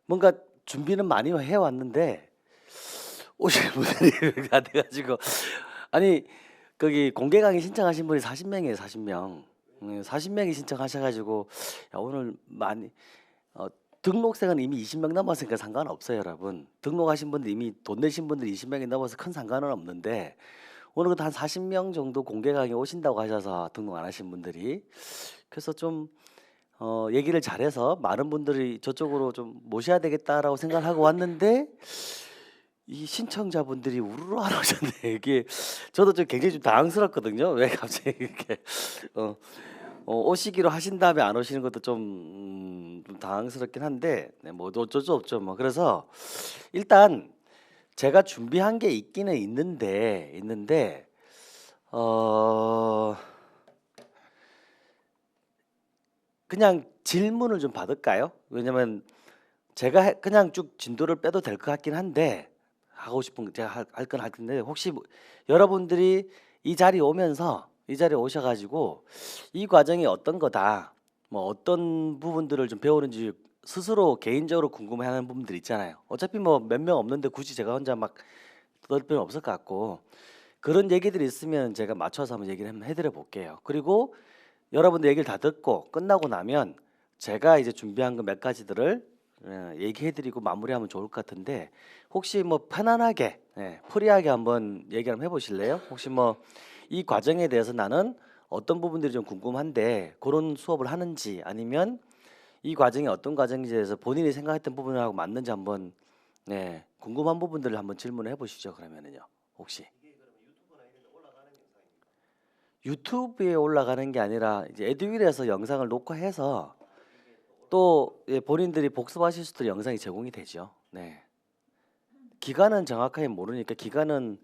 뭔가 준비는 많이 해왔는데 오실 분들이 안 돼가지고 아니 거기 공개 강의 신청하신 분이 40명이에요, 40명. 40명이 신청하셔가지고 야, 오늘 많이 어, 등록생은 이미 20명 넘었으니까 상관없어요, 여러분. 등록하신 분들 이미 돈 내신 분들 20명이 넘어서 큰 상관은 없는데 오늘 한 40명 정도 공개 강의 오신다고 하셔서 등록 안 하신 분들이 그래서 좀 얘기를 잘해서 많은 분들이 저쪽으로 좀 모셔야 되겠다라고 생각을 하고 왔는데 이 신청자분들이 우르르 안 오셨네. 이게 저도 좀 굉장히 좀 당황스럽거든요. 왜 갑자기 이렇게 어, 오시기로 하신 다음에 안 오시는 것도 좀 당황스럽긴 한데 네, 뭐 어쩔 수 없죠. 뭐 그래서 일단 제가 준비한 게 있기는 있는데 어 그냥 질문을 좀 받을까요? 왜냐면 제가 그냥 쭉 진도를 빼도 될 것 같긴 한데 하고 싶은 거 제가 할 건 할 텐데 혹시 뭐 여러분들이 이 자리에 오면서 이 자리에 오셔가지고 이 과정이 어떤 거다 뭐 어떤 부분들을 좀 배우는지 스스로 개인적으로 궁금해하는 부분들 있잖아요. 어차피 뭐 몇 명 없는데 굳이 제가 혼자 막 떠들 필요는 없을 것 같고 그런 얘기들이 있으면 제가 맞춰서 한번 얘기를 한번 해드려 볼게요. 그리고 여러분들 얘기를 다 듣고 끝나고 나면 제가 이제 준비한 거 몇 가지들을 얘기해드리고 마무리하면 좋을 것 같은데 혹시 뭐 편안하게 프리하게 한번 얘기 한번 해보실래요? 혹시 뭐 이 과정에 대해서 나는 어떤 부분들이 좀 궁금한데 그런 수업을 하는지 아니면 이 과정이 어떤 과정인지에 대해서 본인이 생각했던 부분하고 맞는지 한번 궁금한 부분들을 한번 질문을 해보시죠. 그러면은요 혹시 유튜브에 올라가는 게 아니라 이제 에듀윌에서 영상을 녹화해서 또 본인들이 복습하실 수도 영상이 제공이 되죠. 네. 기간은 정확하게 모르니까 기간은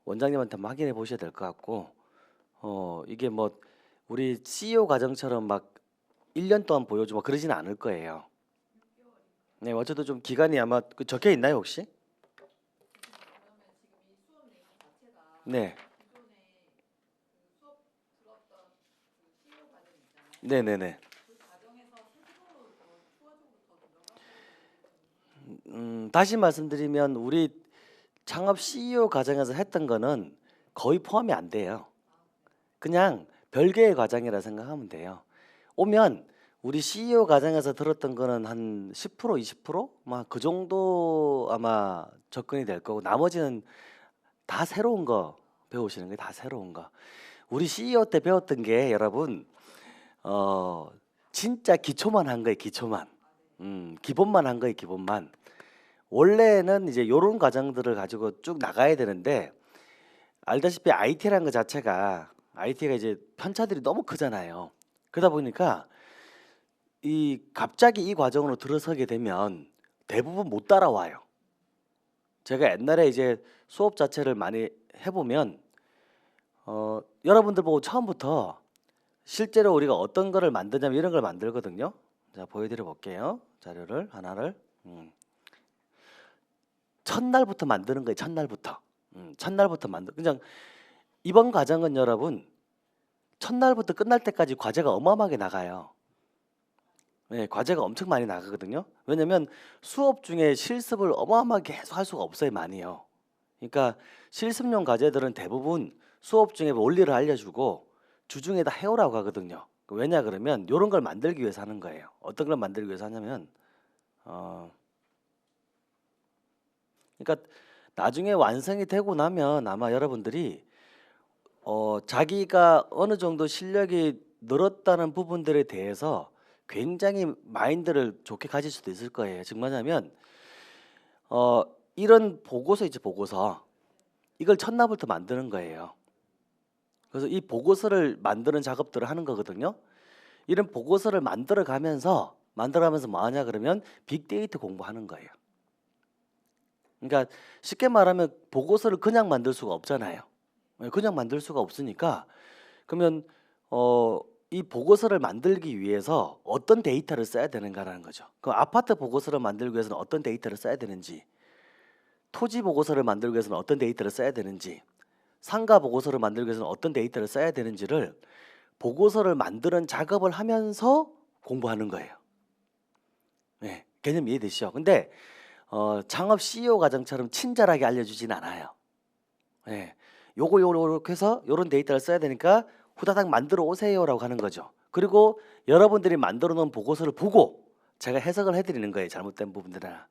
원장님한테 한번 확인해 보셔야 될 것 같고 이게 뭐 우리 CEO 과정처럼 막 1년 동안 보여주고 그러지는 않을 거예요. 네, 어쨌든 좀 기간이 아마 적혀 있나요 혹시? 네, 네, 네, 네. 다시 말씀드리면 우리 창업 CEO 과정에서 했던 거는 거의 포함이 안 돼요. 그냥 별개의 과정이라 생각하면 돼요. 오면 우리 CEO 과정에서 들었던 거는 한 10% 20%막 그 정도 아마 접근이 될 거고 나머지는 다 새로운 거 배우시는 게 다 새로운 거. 우리 CEO 때 배웠던 게 여러분 어 진짜 기초만 한 거예요, 기초만. 기본만 한 거예요, 기본만. 원래는 이제 요런 과정들을 가지고 쭉 나가야 되는데 알다시피 IT라는 것 자체가 IT가 이제 편차들이 너무 크잖아요. 그러다 보니까 이 갑자기 이 과정으로 들어서게 되면 대부분 못 따라와요. 제가 옛날에 이제 수업 자체를 많이 해보면 여러분들 보고 처음부터 실제로 우리가 어떤 거를 만드냐면 이런 걸 만들거든요. 자, 보여드려 볼게요. 자료를 하나를 첫날부터 만드는 거예요. 첫날부터. 첫날부터 그냥 이번 과정은 여러분 첫날부터 끝날 때까지 과제가 어마어마하게 나가요. 네, 과제가 엄청 많이 나가거든요. 왜냐면 수업 중에 실습을 어마어마하게 계속 할 수가 없어요, 많이요. 그러니까 실습용 과제들은 대부분 수업 중에 원리를 알려주고 주중에다 해오라고 하거든요. 왜냐 그러면 이런 걸 만들기 위해서 하는 거예요. 어떤 걸 만들기 위해서 하냐면 어, 그러니까 나중에 완성이 되고 나면 아마 여러분들이 자기가 어느 정도 실력이 늘었다는 부분들에 대해서 굉장히 마인드를 좋게 가질 수도 있을 거예요. 즉 뭐냐면 어, 이런 보고서 있죠, 보고서. 이걸 첫날부터 만드는 거예요. 그래서 이 보고서를 만드는 작업들을 하는 거거든요. 이런 보고서를 만들어가면서 뭐 하냐 그러면 빅데이터 공부하는 거예요. 그러니까 쉽게 말하면 보고서를 그냥 만들 수가 없잖아요. 그냥 만들 수가 없으니까 그러면 이 보고서를 만들기 위해서 어떤 데이터를 써야 되는가라는 거죠. 그 아파트 보고서를 만들기 위해서는 어떤 데이터를 써야 되는지, 토지 보고서를 만들기 위해서는 어떤 데이터를 써야 되는지, 상가 보고서를 만들기 위해서는 어떤 데이터를 써야 되는지를 보고서를 만드는 작업을 하면서 공부하는 거예요. 네. 개념 이해되시죠? 근데 창업 CEO 과정처럼 친절하게 알려주진 않아요. 예. 요렇게 해서 요런 데이터를 써야 되니까 후다닥 만들어 오세요라고 하는 거죠. 그리고 여러분들이 만들어 놓은 보고서를 보고 제가 해석을 해드리는 거예요. 잘못된 부분들이나.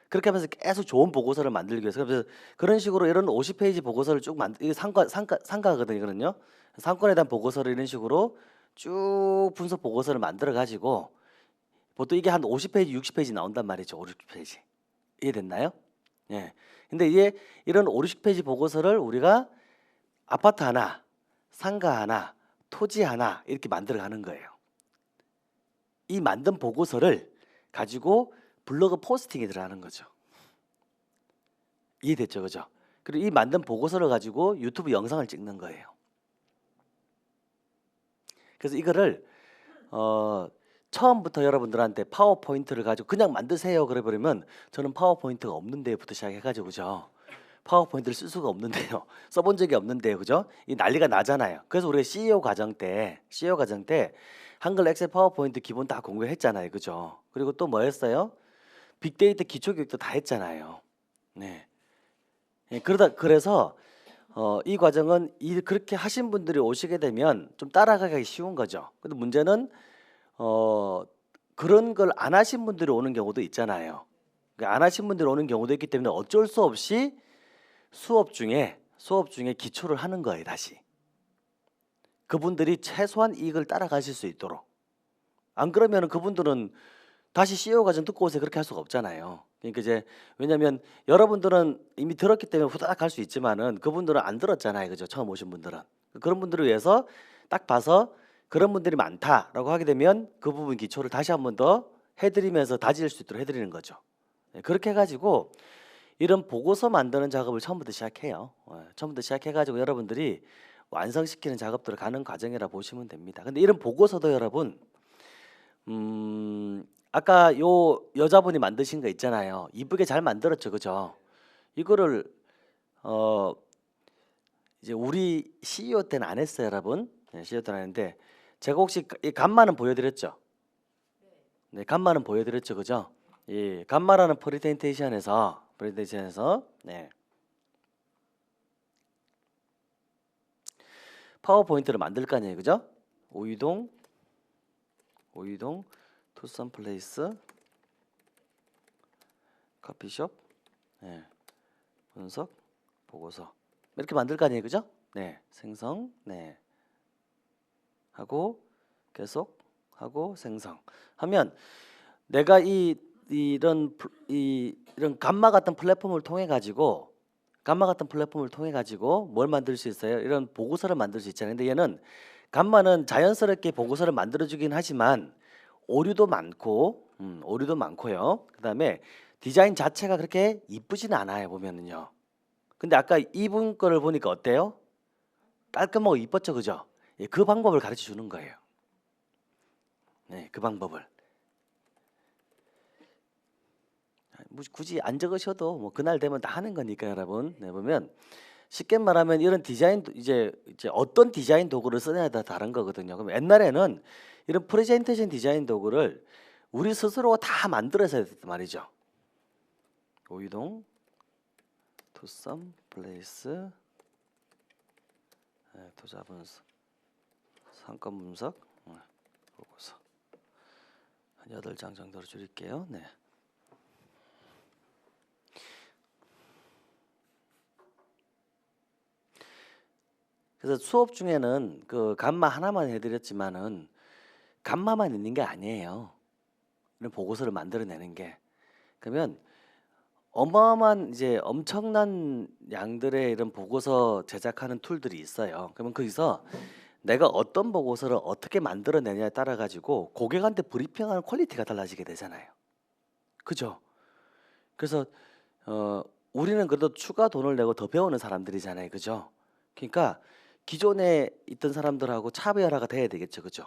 그렇게 하면서 계속 좋은 보고서를 만들기 위해서. 그래서 그런 식으로 이런 50페이지 보고서를 쭉 이게 상가거든요. 이거는요. 상권에 대한 보고서를 이런 식으로 쭉 분석 보고서를 만들어 가지고 보통 이게 한 50페이지, 60페이지 나온단 말이죠. 5, 60페이지. 이해됐나요? 예. 근데 이게 이런 5, 60페이지 보고서를 우리가 아파트 하나, 상가 하나, 토지 하나 이렇게 만들어 가는 거예요. 이 만든 보고서를 가지고 블로그 포스팅에 들어가는 거죠. 이해됐죠? 그죠? 그리고 이 만든 보고서를 가지고 유튜브 영상을 찍는 거예요. 그래서 이거를 처음부터 여러분들한테 파워포인트를 가지고 그냥 만드세요 그래 버리면 저는 파워포인트가 없는데부터 시작해 가지고 그죠? 파워포인트를 쓸 수가 없는데요. 써본 적이 없는데요. 그죠? 이 난리가 나잖아요. 그래서 우리가 CEO 과정 때 한글, 엑셀, 파워포인트 기본 다 공부했잖아요. 그죠? 그리고 또 뭐 했어요? 빅데이터 기초 교육도 다 했잖아요. 네. 예, 그래서 이 과정은 그렇게 하신 분들이 오시게 되면 좀 따라가기 쉬운 거죠. 근데 문제는 그런 걸 안 하신 분들이 오는 경우도 있잖아요. 그러니까 안 하신 분들이 오는 경우도 있기 때문에 어쩔 수 없이 수업 중에 기초를 하는 거예요. 다시 그분들이 최소한 이익을 따라가실 수 있도록. 안 그러면 그분들은 다시 CEO 과정 듣고 오세요 그렇게 할 수가 없잖아요. 그러니까 이제 왜냐하면 여러분들은 이미 들었기 때문에 후다닥 할 수 있지만은 그분들은 안 들었잖아요. 그죠? 처음 오신 분들은. 그런 분들을 위해서 딱 봐서 그런 분들이 많다라고 하게 되면 그 부분 기초를 다시 한 번 더 해드리면서 다질 수 있도록 해드리는 거죠. 네, 그렇게 해가지고 이런 보고서 만드는 작업을 처음부터 시작해요. 처음부터 시작해가지고 여러분들이 완성시키는 작업들을 가는 과정이라 보시면 됩니다. 근데 이런 보고서도 여러분 아까 요 여자분이 만드신 거 있잖아요. 이쁘게 잘 만들었죠, 그죠? 이거를 어 이제 우리 CEO 때는 안 했어요, 여러분. 네, CEO 때는 안 했는데 제가 혹시 이 간만은 보여드렸죠? 네, 간만은 보여드렸죠, 그죠? 이 간마라는 프레젠테이션에서 네, 파워포인트를 만들 거 아니에요, 그죠? 오이동 투썸 플레이스 커피숍 네, 분석 보고서 이렇게 만들 거 아니에요, 그죠? 네, 생성 네 하고 계속 하고 생성 하면 내가 이런 감마 같은 플랫폼을 통해 가지고 뭘 만들 수 있어요? 이런 보고서를 만들 수 있잖아요. 근데 얘는 감마는 자연스럽게 보고서를 만들어 주긴 하지만 오류도 많고요. 그다음에 디자인 자체가 그렇게 이쁘진 않아요, 보면은요. 근데 아까 이분 거를 보니까 어때요? 깔끔하고 이뻤죠, 그죠? 예, 그 방법을 가르쳐 주는 거예요. 네, 그 방법을. 굳이 안 적으셔도 뭐 그날 되면 다 하는 거니까 여러분. 네, 보면 쉽게 말하면 이런 디자인 이제 어떤 디자인 도구를 쓰냐에 따라 다른 거거든요. 그럼 옛날에는 이런 프레젠테이션 디자인 도구를 우리 스스로 다 만들어서 했단 말이죠. 오이동 투썸 플레이스 투자 분석 상권 분석 보고서 한 8장 정도로 줄일게요. 네. 그래서 수업 중에는 그 감마 하나만 해드렸지만은 감마만 있는 게 아니에요. 이런 보고서를 만들어내는 게. 그러면 어마어마한 이제 엄청난 양들의 이런 보고서 제작하는 툴들이 있어요. 그러면 거기서 내가 어떤 보고서를 어떻게 만들어내냐에 따라 가지고 고객한테 브리핑하는 퀄리티가 달라지게 되잖아요. 그죠? 그래서 우리는 그래도 추가 돈을 내고 더 배우는 사람들이잖아요. 그죠? 그러니까 기존에 있던 사람들하고 차별화가 돼야 되겠죠. 그죠?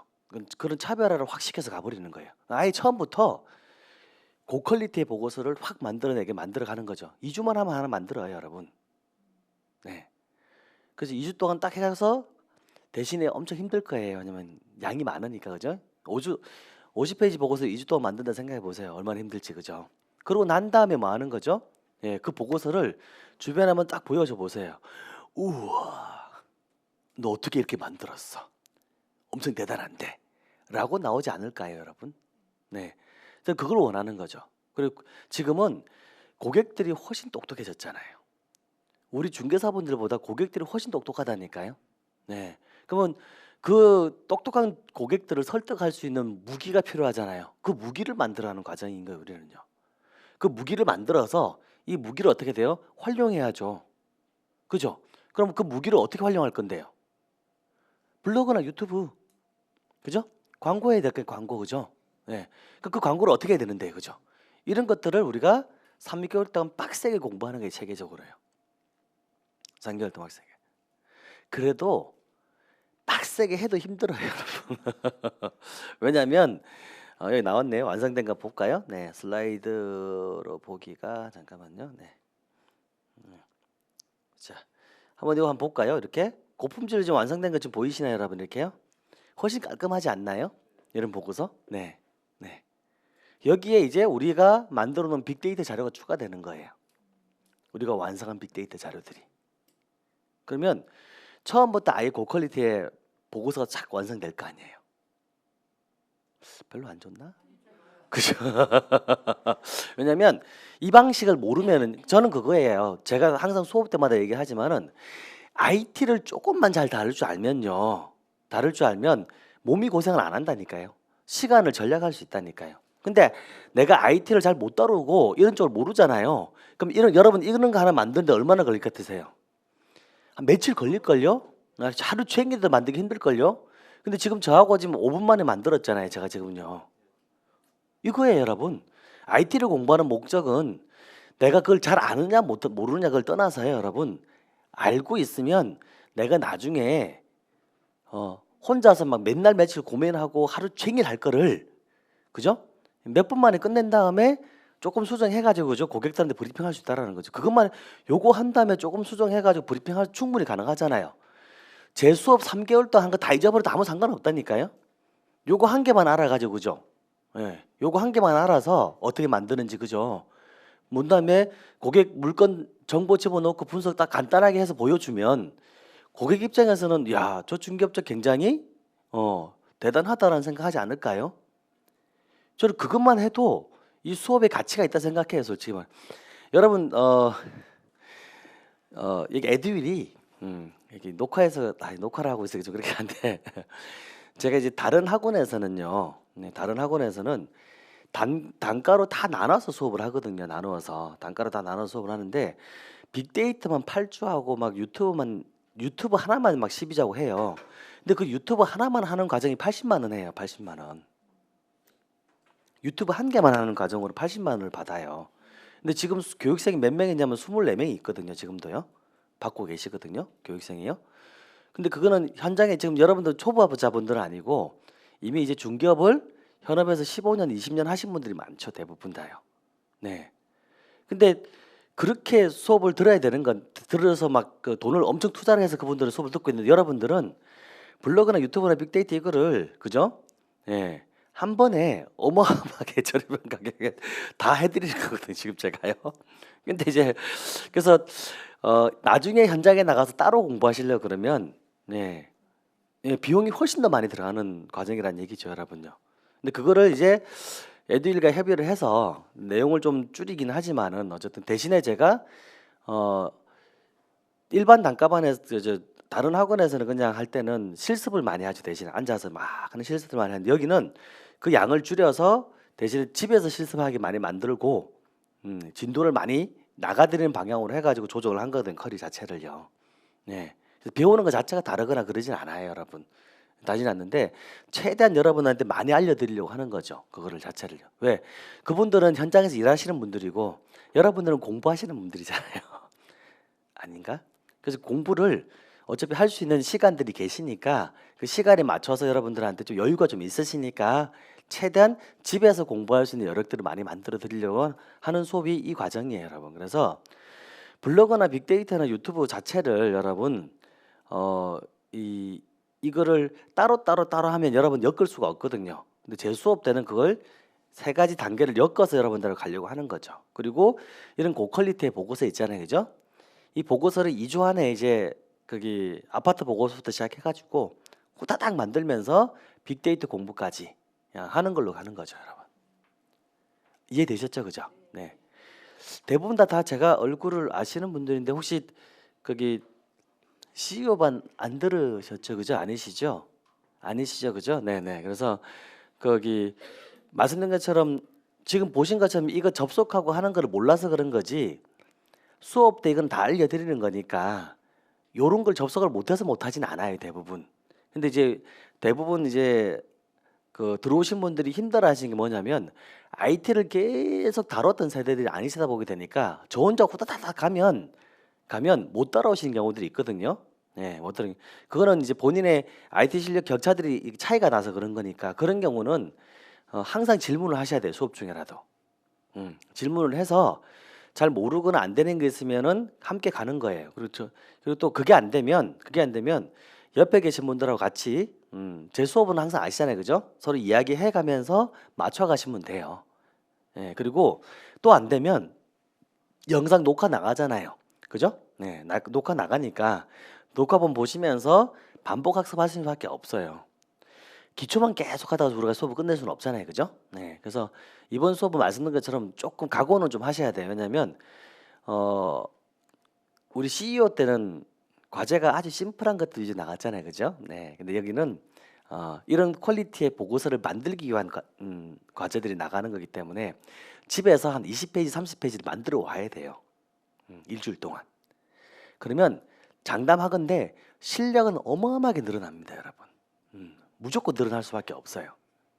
그런 차별화를 확 시켜서 가버리는 거예요. 아예 처음부터 고퀄리티의 보고서를 확 만들어내게 만들어가는 거죠. 2주만 하면 하나 만들어요, 여러분. 네. 그래서 2주 동안 딱 해가서 대신에 엄청 힘들 거예요. 왜냐면 양이 많으니까, 그죠? 50페이지 보고서 2주 동안 만든다 생각해 보세요. 얼마나 힘들지, 그죠? 그러고 난 다음에 뭐 하는 거죠? 예, 그 보고서를 주변에 한번 딱 보여줘 보세요. 우와, 너 어떻게 이렇게 만들었어? 엄청 대단한데. 라고 나오지 않을까요, 여러분? 네. 그래서 그걸 원하는 거죠. 그리고 지금은 고객들이 훨씬 똑똑해졌잖아요. 우리 중개사분들보다 고객들이 훨씬 똑똑하다니까요. 네. 그러면 그 똑똑한 고객들을 설득할 수 있는 무기가 필요하잖아요. 그 무기를 만들어가는 과정인 거예요, 우리는요. 그 무기를 만들어서 이 무기를 어떻게 돼요? 활용해야죠. 그죠? 그럼 그 무기를 어떻게 활용할 건데요? 블로그나 유튜브, 그죠? 광고해야 될 게 광고, 그죠? 네. 그 광고를 어떻게 해야 되는데, 그죠? 이런 것들을 우리가 3, 6개월 동안 빡세게 공부하는 게 체계적으로요. 3개월 동안 빡세게. 그래도 빡세게 해도 힘들어요, 여러분. 왜냐하면 여기 나왔네요. 완성된 거 볼까요? 네, 슬라이드로 보기가 잠깐만요. 네, 자, 한번 이거 한번 볼까요? 이렇게 고품질로 좀 완성된 거 좀 보이시나요, 여러분? 이렇게요? 훨씬 깔끔하지 않나요? 이런 보고서? 네, 네. 여기에 이제 우리가 만들어 놓은 빅데이터 자료가 추가되는 거예요. 우리가 완성한 빅데이터 자료들이. 그러면 처음부터 아예 고퀄리티의 보고서가 착 완성될 거 아니에요. 별로 안 좋나? 그죠? 왜냐면 이 방식을 모르면은 저는 그거예요. 제가 항상 수업 때마다 얘기하지만은 IT를 조금만 잘 다룰 줄 알면요. 다룰 줄 알면 몸이 고생을 안 한다니까요. 시간을 절약할 수 있다니까요. 근데 내가 IT를 잘 못 다루고 이런 쪽을 모르잖아요. 그럼 여러분 이런 거 하나 만드는데 얼마나 걸릴 것 같으세요? 한 며칠 걸릴걸요? 하루 종일도 만들기 힘들걸요? 근데 지금 저하고 지금 5분 만에 만들었잖아요. 제가 지금요. 이거예요, 여러분. IT를 공부하는 목적은 내가 그걸 잘 아느냐 모르느냐 그걸 떠나서요, 여러분. 알고 있으면 내가 나중에 혼자서 막 맨날 며칠 고민하고 하루 종일 할 거를, 그죠? 몇 분 만에 끝낸 다음에 조금 수정해가지고, 그죠? 고객들한테 브리핑할 수 있다라는 거죠. 그것만 요거 한 다음에 조금 수정해가지고 브리핑할 충분히 가능하잖아요. 제 수업 3개월 동안 한 거 다 잊어버려도 아무 상관없다니까요. 요거 한 개만 알아가지고, 그죠? 예, 요거 한 개만 알아서 어떻게 만드는지, 그죠? 문 다음에 고객 물건 정보 집어넣고 분석 딱 간단하게 해서 보여주면 고객 입장에서는 야, 저 중개업자 굉장히 대단하다라는 생각하지 않을까요? 저는 그것만 해도 이 수업에 가치가 있다 생각해요, 솔직히 말. 여러분, 여기 에듀윌이 여기 녹화를 하고 있어서 좀 그렇게 한데 제가 이제 다른 학원에서는요, 다른 학원에서는 단가로 다 나눠서 수업을 하거든요. 나누어서 단가로 다 나눠서 수업을 하는데 빅데이터만 8주하고 막 유튜브 하나만 막 12자고 해요. 근데 그 유튜브 하나만 하는 과정이 80만 원 해요. 80만 원. 유튜브 한 개만 하는 과정으로 80만 원을 받아요. 근데 지금 교육생이 몇 명이냐면 24명이 있거든요. 지금도요. 받고 계시거든요. 교육생이요. 근데 그거는 현장에 지금 여러분들 초보자분들은 아니고 이미 이제 중개업을 현업에서 15년, 20년 하신 분들이 많죠. 대부분 다요. 네. 근데 그렇게 수업을 들어야 되는 건 들어서 막 그 돈을 엄청 투자를 해서 그분들은 수업을 듣고 있는데 여러분들은 블로그나 유튜브나 빅데이터 이거를, 그죠? 예. 한 번에 어마어마하게 저렴한 가격에 다 해드리는 거거든요. 지금 제가요. 근데 이제 그래서 나중에 현장에 나가서 따로 공부하시려 그러면 네. 예, 비용이 훨씬 더 많이 들어가는 과정이란 얘기죠, 여러분요. 근데 그거를 이제 에듀윌과 협의를 해서 내용을 좀 줄이긴 하지만은 어쨌든 대신에 제가 일반 단가반에서 다른 학원에서는 그냥 할 때는 실습을 많이 하죠. 대신에 앉아서 막 하는 실습을 많이 하는데 여기는 그 양을 줄여서 대신에 집에서 실습하게 많이 만들고 진도를 많이 나가드리는 방향으로 해가지고 조정을 한 거거든, 커리 자체를요. 네. 그래서 배우는 것 자체가 다르거나 그러진 않아요, 여러분. 다르진 않는데 최대한 여러분한테 많이 알려드리려고 하는 거죠. 그거를 자체를요. 왜? 그분들은 현장에서 일하시는 분들이고 여러분들은 공부하시는 분들이잖아요. 아닌가? 그래서 공부를 어차피 할 수 있는 시간들이 계시니까 그 시간에 맞춰서 여러분들한테 좀 여유가 좀 있으시니까 최대한 집에서 공부할 수 있는 여력들을 많이 만들어 드리려고 하는 수업이 이 과정이에요, 여러분. 그래서 블로그나 빅데이터나 유튜브 자체를 여러분 이거를 따로 하면 여러분 엮을 수가 없거든요. 근데 제 수업 때는 그걸 세 가지 단계를 엮어서 여러분들하고 가려고 하는 거죠. 그리고 이런 고퀄리티의 보고서 있잖아요, 그죠? 이 보고서를 2주 안에 이제 거기 아파트 보고서부터 시작해가지고 후다닥 만들면서 빅데이터 공부까지 하는 걸로 가는 거죠, 여러분. 이해되셨죠, 그죠? 네. 대부분 다 제가 얼굴을 아시는 분들인데 혹시 거기 CEO반 안 들으셨죠, 그죠? 아니시죠? 아니시죠, 그죠? 네네. 그래서 거기 말씀드린 것처럼 지금 보신 것처럼 이거 접속하고 하는 거를 몰라서 그런 거지 수업 때 이건 다 알려드리는 거니까 요런 걸 접속을 못해서 못하진 않아요, 대부분. 근데 이제 대부분 이제 그 들어오신 분들이 힘들어하시는 게 뭐냐면 IT를 계속 다뤘던 세대들이 아니시다 보게 되니까 저 혼자 후다다닥 가면 못 따라오시는 경우들이 있거든요. 네, 못 따라. 그거는 이제 본인의 IT 실력 격차들이 차이가 나서 그런 거니까 그런 경우는 항상 질문을 하셔야 돼요, 수업 중에라도. 질문을 해서 잘 모르거나 안 되는 게 있으면은 함께 가는 거예요. 그렇죠. 그리고 또 그게 안 되면 옆에 계신 분들하고 같이 제 수업은 항상 아시잖아요, 그죠? 서로 이야기해 가면서 맞춰 가시면 돼요. 예, 그리고 또 안 되면 영상 녹화 나가잖아요, 그죠? 네, 녹화 나가니까 녹화본 보시면서 반복 학습하시는 수밖에 없어요. 기초만 계속 하다가 우리가 수업을 끝낼 수는 없잖아요, 그죠? 네, 그래서 이번 수업은 말씀드린 것처럼 조금 각오는 좀 하셔야 돼요. 왜냐면 우리 CEO 때는 과제가 아주 심플한 것도 이제 나갔잖아요, 그죠? 네, 근데 여기는 이런 퀄리티의 보고서를 만들기 위한 과제들이 나가는 거기 때문에 집에서 한 20페이지, 30페이지를 만들어 와야 돼요. 일주일 동안. 그러면 장담하건대 실력은 어마어마하게 늘어납니다, 여러분. 무조건 늘어날 수밖에 없어요.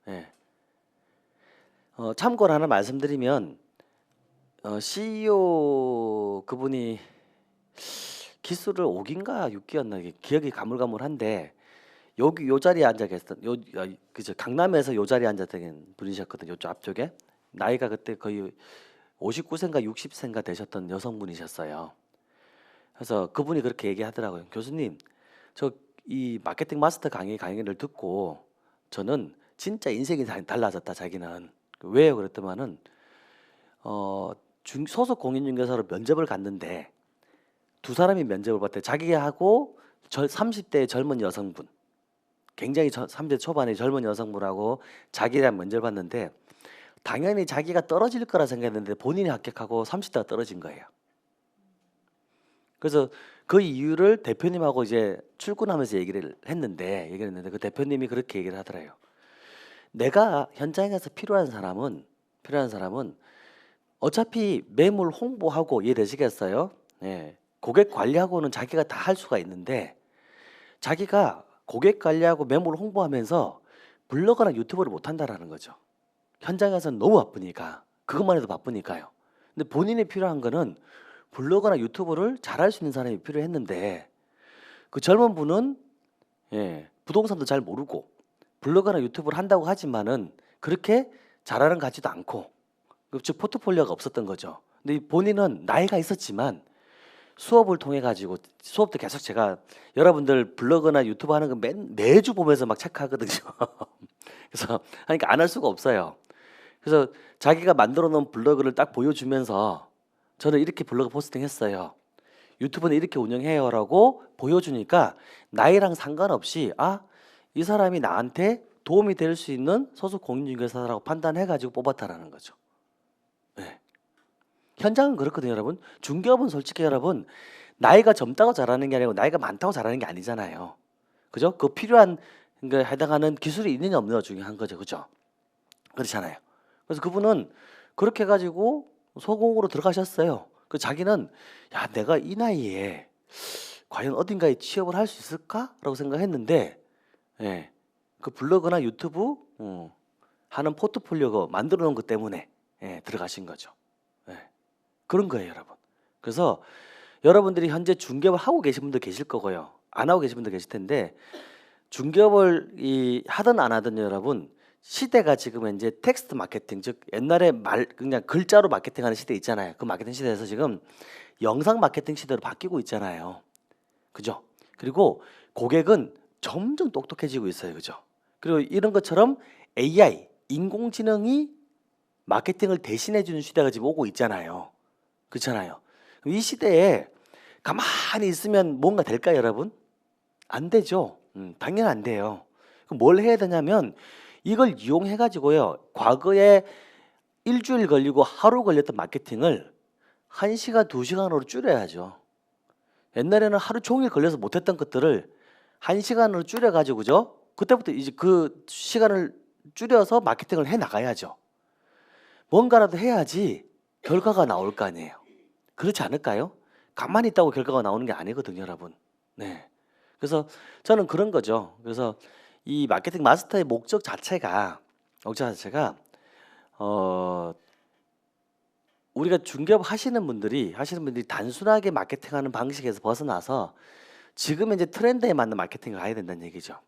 예. 참고로 하나 말씀드리면 CEO 그분이 기수를 5기인가 6기였나 기억이 가물가물한데 여기 요 자리에 앉아 계셨던 그죠, 강남에서 요 자리에 앉았던 분이셨거든요. 요쪽 앞쪽에 나이가 그때 거의 59세인가 60세인가 되셨던 여성분이셨어요. 그래서 그분이 그렇게 얘기하더라고요. 교수님, 저 이 마케팅 마스터 강의를 듣고 저는 진짜 인생이 달라졌다. 자기는 왜요? 그랬더만은 소속 공인중개사로 면접을 갔는데 두 사람이 면접을 봤대. 자기하고 30대 젊은 여성분, 굉장히 30대 초반의 젊은 여성분하고 자기랑 면접을 봤는데 당연히 자기가 떨어질 거라 생각했는데 본인이 합격하고 30대가 떨어진 거예요. 그래서 그 이유를 대표님하고 이제 출근하면서 얘기를 했는데 그 대표님이 그렇게 얘기를 하더라고요. 내가 현장에서 필요한 사람은 어차피 매물 홍보하고 이해되시겠어요? 예. 고객 관리하고는 자기가 다 할 수가 있는데 자기가 고객 관리하고 매물 홍보하면서 블로그나 유튜브를 못 한다라는 거죠. 현장에서는 너무 바쁘니까. 그것만 해도 바쁘니까요. 근데 본인이 필요한 거는 블로그나 유튜브를 잘할 수 있는 사람이 필요했는데 그 젊은 분은 부동산도 잘 모르고 블로그나 유튜브를 한다고 하지만은 그렇게 잘하는 것 같지도 않고 즉 포트폴리오가 없었던 거죠. 근데 본인은 나이가 있었지만 수업을 통해 가지고 수업 때 계속 제가 여러분들 블로그나 유튜브 하는 거 매주 보면서 막 체크하거든요. 그래서 하니까 안 할 수가 없어요. 그래서 자기가 만들어 놓은 블로그를 딱 보여주면서 저는 이렇게 블로그 포스팅 했어요. 유튜브는 이렇게 운영해요라고 보여주니까 나이랑 상관없이 이 사람이 나한테 도움이 될 수 있는 소속 공인중개사라고 판단해가지고 뽑았다라는 거죠. 네. 현장은 그렇거든요, 여러분. 중개업은 솔직히 여러분 나이가 젊다고 잘하는 게 아니고 나이가 많다고 잘하는 게 아니잖아요. 그죠? 그 필요한 그 해당하는 기술이 있느냐 없느냐 중요한 거죠, 그죠? 그렇잖아요. 그래서 그분은 그렇게 해가지고 소공으로 들어가셨어요. 그 자기는 내가 이 나이에 과연 어딘가에 취업을 할 수 있을까라고 생각했는데 그 블로그나 유튜브 하는 포트폴리오가 만들어 놓은 것 때문에 들어가신 거죠. 그런 거예요, 여러분. 그래서 여러분들이 현재 중개업을 하고 계신 분도 계실 거고요. 안 하고 계신 분도 계실 텐데 중개업을 하든 안 하든 여러분 시대가 지금 이제 텍스트 마케팅, 즉 옛날에 그냥 글자로 마케팅하는 시대 있잖아요. 그 마케팅 시대에서 지금 영상 마케팅 시대로 바뀌고 있잖아요. 그죠? 그리고 고객은 점점 똑똑해지고 있어요. 그죠? 그리고 이런 것처럼 AI, 인공지능이 마케팅을 대신해 주는 시대가 지금 오고 있잖아요. 그렇잖아요. 이 시대에 가만히 있으면 뭔가 될까요, 여러분? 안 되죠. 당연히 안 돼요. 그럼 뭘 해야 되냐면 이걸 이용해 가지고요. 과거에 일주일 걸리고 하루 걸렸던 마케팅을 1시간, 2시간으로 줄여야죠. 옛날에는 하루 종일 걸려서 못했던 것들을 1시간으로 줄여 가지고 그죠? 그때부터 이제 그 시간을 줄여서 마케팅을 해 나가야죠. 뭔가라도 해야지 결과가 나올 거 아니에요. 그렇지 않을까요? 가만히 있다고 결과가 나오는 게 아니거든요, 여러분. 네. 그래서 저는 그런 거죠. 그래서 이 마케팅 마스터의 목적 자체가 우리가 중개업 하시는 분들이 단순하게 마케팅하는 방식에서 벗어나서 지금 이제 트렌드에 맞는 마케팅을 가야 된다는 얘기죠.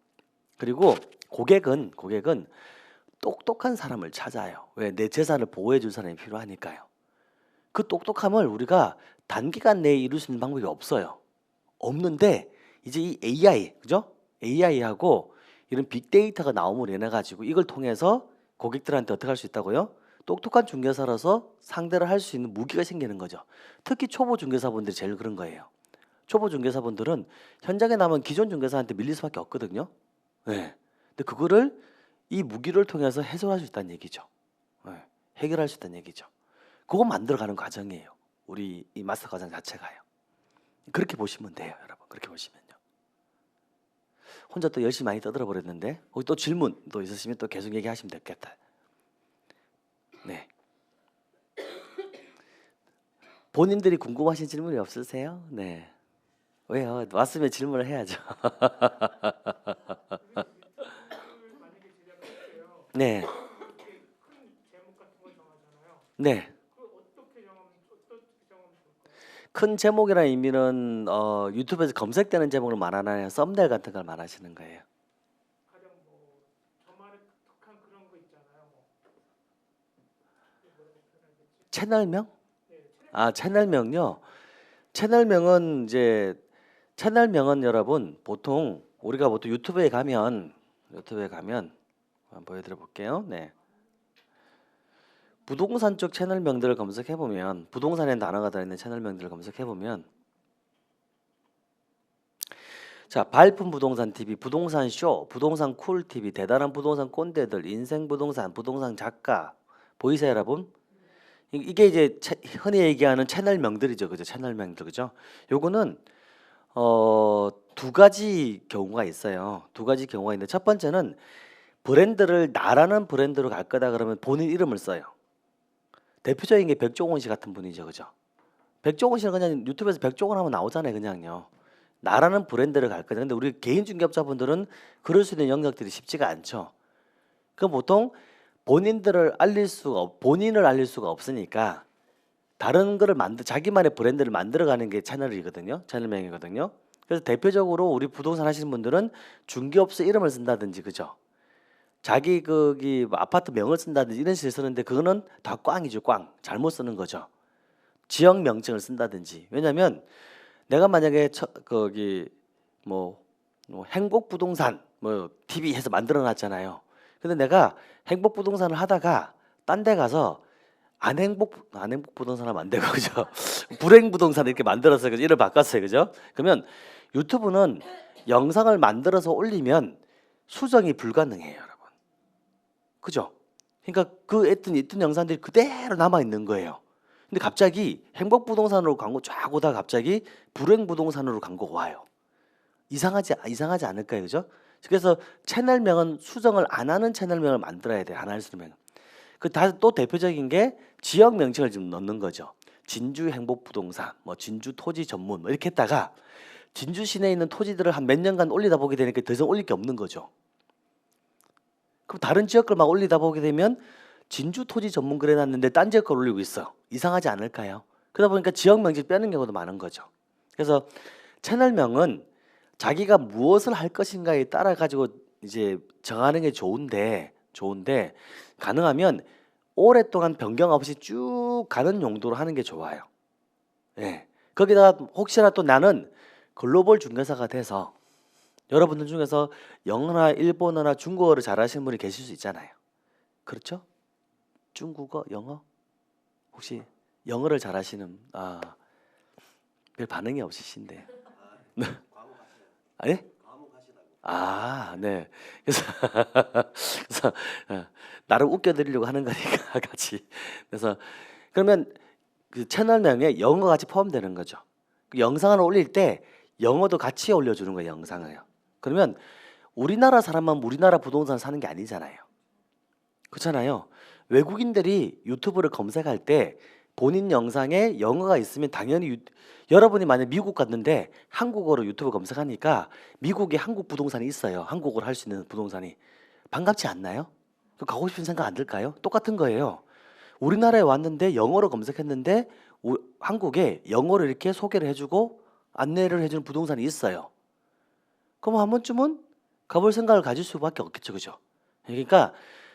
그리고 고객은 똑똑한 사람을 찾아요. 왜? 내 재산을 보호해 줄 사람이 필요하니까요. 그 똑똑함을 우리가 단기간 내에 이룰 수 있는 방법이 없어요. 없는데 이제 이 AI, 그죠? AI하고 이런 빅데이터가 나옴으로 인해 가지고 이걸 통해서 고객들한테 어떻게 할 수 있다고요? 똑똑한 중개사로서 상대를 할 수 있는 무기가 생기는 거죠. 특히 초보 중개사분들이 제일 그런 거예요. 초보 중개사분들은 현장에 나면 기존 중개사한테 밀릴 수밖에 없거든요. 네. 근데 그거를 이 무기를 통해서 해소할 수 있다는 얘기죠. 네. 해결할 수 있다는 얘기죠. 그거 만들어가는 과정이에요. 우리 이 마스터 과정 자체가요. 그렇게 보시면 돼요, 여러분. 그렇게 보시면요. 혼자 또 열심히 많이 떠들어 버렸는데 혹시 또 질문 또 있으시면 또 계속 얘기하시면 되겠다. 네. 본인들이 궁금하신 질문이 없으세요? 네. 왜요? 왔으면 질문을 해야죠. 네. 네. 큰 제목이라는 의미는 유튜브에서 검색되는 제목을 말하나요? 썸네일 같은 걸 말하시는 거예요? 채널명? 아, 채널명요. 채널명은 여러분 보통 우리가 보통 유튜브에 가면 한번 보여드려 볼게요. 네. 부동산 쪽 채널명들을 검색해 보면 부동산에 단어가 들어있는 채널명들을 검색해 보면 자, 발품 부동산 TV, 부동산 쇼, 부동산 쿨 TV, 대단한 부동산 꼰대들, 인생 부동산, 부동산 작가 보이세요, 여러분? 이게 이제 흔히 얘기하는 채널명들이죠, 그죠? 채널명들, 그죠? 요거는 두 가지 경우가 있어요. 두 가지 경우가 있는데 첫 번째는 브랜드를 나라는 브랜드로 갈 거다 그러면 본인 이름을 써요. 대표적인 게 백종원 씨 같은 분이죠, 그죠? 백종원 씨는 그냥 유튜브에서 백종원 하면 나오잖아요, 그냥요. 나라는 브랜드를 갈 거다. 근데 우리 개인 중개업자분들은 그럴 수 있는 영역들이 쉽지가 않죠. 그럼 보통 본인을 알릴 수가 없으니까 다른 거를 자기만의 브랜드를 만들어가는 게 채널이거든요. 채널명이거든요. 그래서 대표적으로 우리 부동산 하시는 분들은 중개업소 이름을 쓴다든지, 그죠? 자기 거기 뭐 아파트 명을 쓴다든지 이런 식으로 쓰는데 그거는 다 꽝이죠, 꽝. 잘못 쓰는 거죠. 지역 명칭을 쓴다든지. 왜냐면 내가 만약에 거기 뭐 행복부동산 뭐 TV 해서 만들어 놨잖아요. 근데 내가 행복부동산을 하다가 딴 데 가서 안행복부동산 하면 안 되고 그죠? 불행부동산 이렇게 만들어서 이름 바꿨어요, 그죠? 그러면 유튜브는 영상을 만들어서 올리면 수정이 불가능해요, 여러분. 그죠? 그러니까 그 있던 영상들이 그대로 남아 있는 거예요. 근데 갑자기 행복부동산으로 광고 쫙 오다가 갑자기 불행부동산으로 광고가 와요. 이상하지 않을까요, 그죠? 그래서 채널명은 수정을 안 하는 채널명을 만들어야 돼요. 안 할 수면. 또 대표적인 게 지역 명칭을 지금 넣는 거죠. 진주 행복부동산, 뭐 진주 토지 전문 뭐 이렇게 했다가 진주 시내에 있는 토지들을 한 몇 년간 올리다 보게 되니까 더 이상 올릴 게 없는 거죠. 그럼 다른 지역 걸 막 올리다 보게 되면 진주 토지 전문 그래놨는데 딴 지역 걸 올리고 있어. 이상하지 않을까요? 그러다 보니까 지역 명칭 빼는 경우도 많은 거죠. 그래서 채널명은 자기가 무엇을 할 것인가에 따라 가지고 이제 정하는 게 좋은데 가능하면 오랫동안 변경 없이 쭉 가는 용도로 하는 게 좋아요. 예. 거기다가 혹시나 또 나는 글로벌 중개사가 돼서 여러분들 중에서 영어나 일본어나 중국어를 잘하시는 분이 계실 수 있잖아요. 그렇죠? 중국어, 영어? 혹시 영어를 잘하시는 별 반응이 없으신데. 아니? 네. 그래서 그래서 나름 웃겨드리려고 하는 거니까 같이. 그래서 그러면 그 채널명에 영어가 같이 포함되는 거죠. 그 영상을 올릴 때 영어도 같이 올려주는 거예요, 영상을요. 그러면 우리나라 사람만 우리나라 부동산 사는 게 아니잖아요. 그렇잖아요. 외국인들이 유튜브를 검색할 때 본인 영상에 영어가 있으면 당연히 여러분이 만약 미국 갔는데 한국어로 유튜브 검색하니까 미국에 한국 부동산이 있어요. 한국어로 할 수 있는 부동산이. 반갑지 않나요? 가고 싶은 생각 안 들까요? 똑같은 거예요. 우리나라에 왔는데 영어로 검색했는데 한국에 영어로 이렇게 소개를 해주고 안내를 해주는 부동산이 있어요. 그럼 한 번쯤은 가볼 생각을 가질 수밖에 없겠죠, 그죠? 그러니까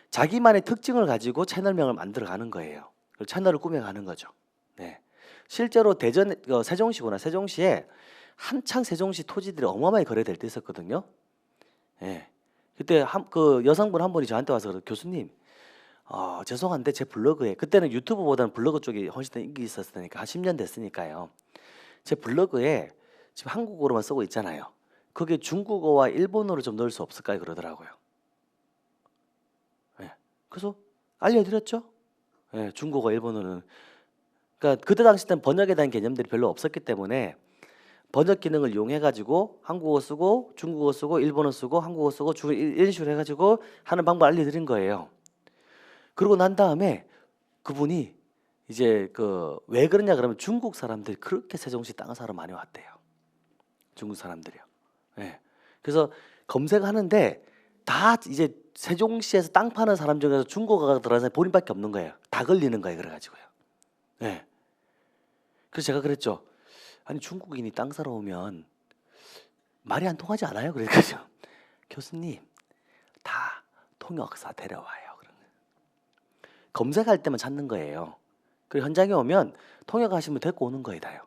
자기만의 특징을 가지고 채널명을 만들어가는 거예요. 채널을 꾸며가는 거죠. 네. 실제로 대전 세종시구나. 세종시에 한창 세종시 토지들이 어마어마하게 거래될 때 있었거든요. 네. 그때 그 여성분 한 분이 저한테 와서 교수님, 죄송한데 제 블로그에 그때는 유튜브보다는 블로그 쪽이 훨씬 더 인기 있었으니까 한 10년 됐으니까요. 제 블로그에 지금 한국어로만 쓰고 있잖아요. 거기에 중국어와 일본어를 좀 넣을 수 없을까요? 그러더라고요. 네. 그래서 알려드렸죠. 네, 중국어, 일본어는. 그러니까 그때 당시 때는 번역에 대한 개념들이 별로 없었기 때문에 번역 기능을 이용해 가지고 한국어 쓰고 중국어 쓰고 일본어 쓰고 한국어 쓰고 이런 식으로 해가지고 하는 방법 알려드린 거예요. 그러고 난 다음에 그분이 이제 왜 그러냐 그러면 중국 사람들이 그렇게 세종시 땅을 사러 많이 왔대요. 중국 사람들이요. 네. 그래서 검색하는데 다 이제 세종시에서 땅 파는 사람 중에서 중국어가 들어가서 본인밖에 없는 거예요. 다 걸리는 거예요. 그래가지고요. 네. 그래서 제가 그랬죠. 아니 중국인이 땅 사러 오면 말이 안 통하지 않아요? 그래가지고 교수님 다 통역사 데려와요. 검색할 때만 찾는 거예요. 그리고 현장에 오면 통역하시면 데리고 오는 거예요, 다요.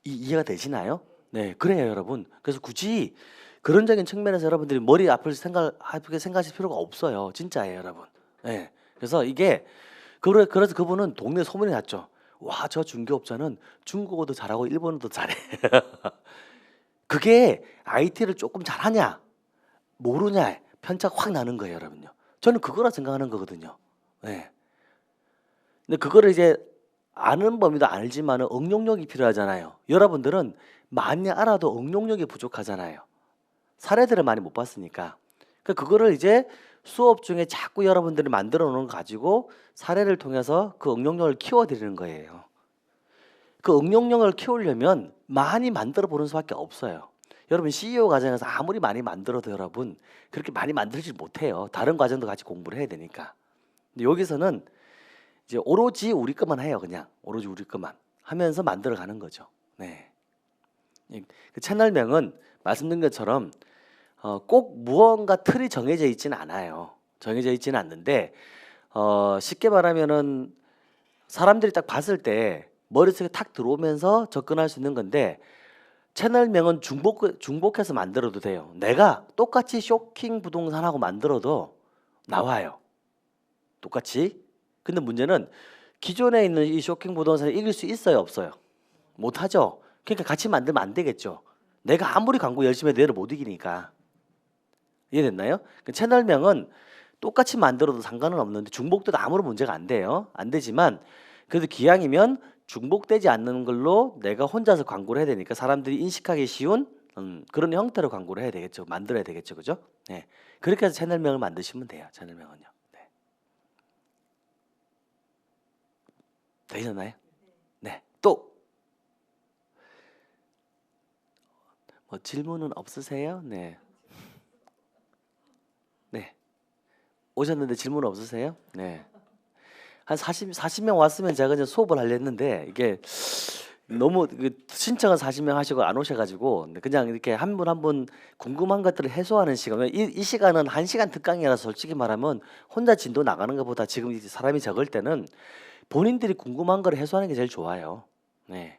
이해가 되시나요? 네, 그래요, 여러분. 그래서 굳이 그런적인 측면에서 여러분들이 머리 아플 생각하실 필요가 없어요. 진짜예요, 여러분. 네. 그래서 이게 그래서 그분은 동네 소문이 났죠. 와, 저 중개업자는 중국어도 잘하고 일본어도 잘해. 그게 IT를 조금 잘하냐, 모르냐 편차가 확 나는 거예요, 여러분요. 저는 그거라 생각하는 거거든요. 네. 근데 그거를 이제 아는 범위도 알지만은 응용력이 필요하잖아요. 여러분들은 많이 알아도 응용력이 부족하잖아요. 사례들을 많이 못 봤으니까. 그거를 이제 수업 중에 자꾸 여러분들이 만들어 놓은 거 가지고 사례를 통해서 그 응용력을 키워드리는 거예요. 그 응용력을 키우려면 많이 만들어 보는 수밖에 없어요. 여러분 CEO 과정에서 아무리 많이 만들어도 여러분 그렇게 많이 만들지 못해요. 다른 과정도 같이 공부를 해야 되니까. 근데 여기서는 이제 오로지 우리 것만 해요. 그냥 오로지 우리 것만 하면서 만들어 가는 거죠. 네. 그 채널명은 말씀드린 것처럼 꼭 무언가 틀이 정해져 있지는 않아요. 정해져 있지는 않는데 쉽게 말하면은 사람들이 딱 봤을 때 머릿속에 탁 들어오면서 접근할 수 있는 건데 채널명은 중복해서 만들어도 돼요. 내가 똑같이 쇼킹 부동산하고 만들어도 나와요. 똑같이. 근데 문제는 기존에 있는 이 쇼킹 부동산을 이길 수 있어요, 없어요? 못하죠. 그러니까 같이 만들면 안 되겠죠. 내가 아무리 광고 열심히 해도 얘를 못 이기니까. 이해됐나요? 그 채널명은 똑같이 만들어도 상관은 없는데 중복돼도 아무런 문제가 안 돼요. 안 되지만 그래도 기왕이면 중복되지 않는 걸로 내가 혼자서 광고를 해야 되니까 사람들이 인식하기 쉬운 그런 형태로 광고를 해야 되겠죠. 만들어야 되겠죠. 그죠? 네. 그렇게 해서 채널명을 만드시면 돼요. 채널명은요. 네. 되셨나요? 네. 또 뭐 질문은 없으세요? 네. 네. 오셨는데 질문 없으세요? 네. 한 40명 왔으면 제가 그냥 수업을 하려 했는데 이게 너무 신청은 40명 하시고 안 오셔가지고 그냥 이렇게 한 분 한 분 궁금한 것들을 해소하는 시간. 이 시간은 1시간 특강이라서 솔직히 말하면 혼자 진도 나가는 것보다 지금 사람이 적을 때는 본인들이 궁금한 걸 해소하는 게 제일 좋아요. 네.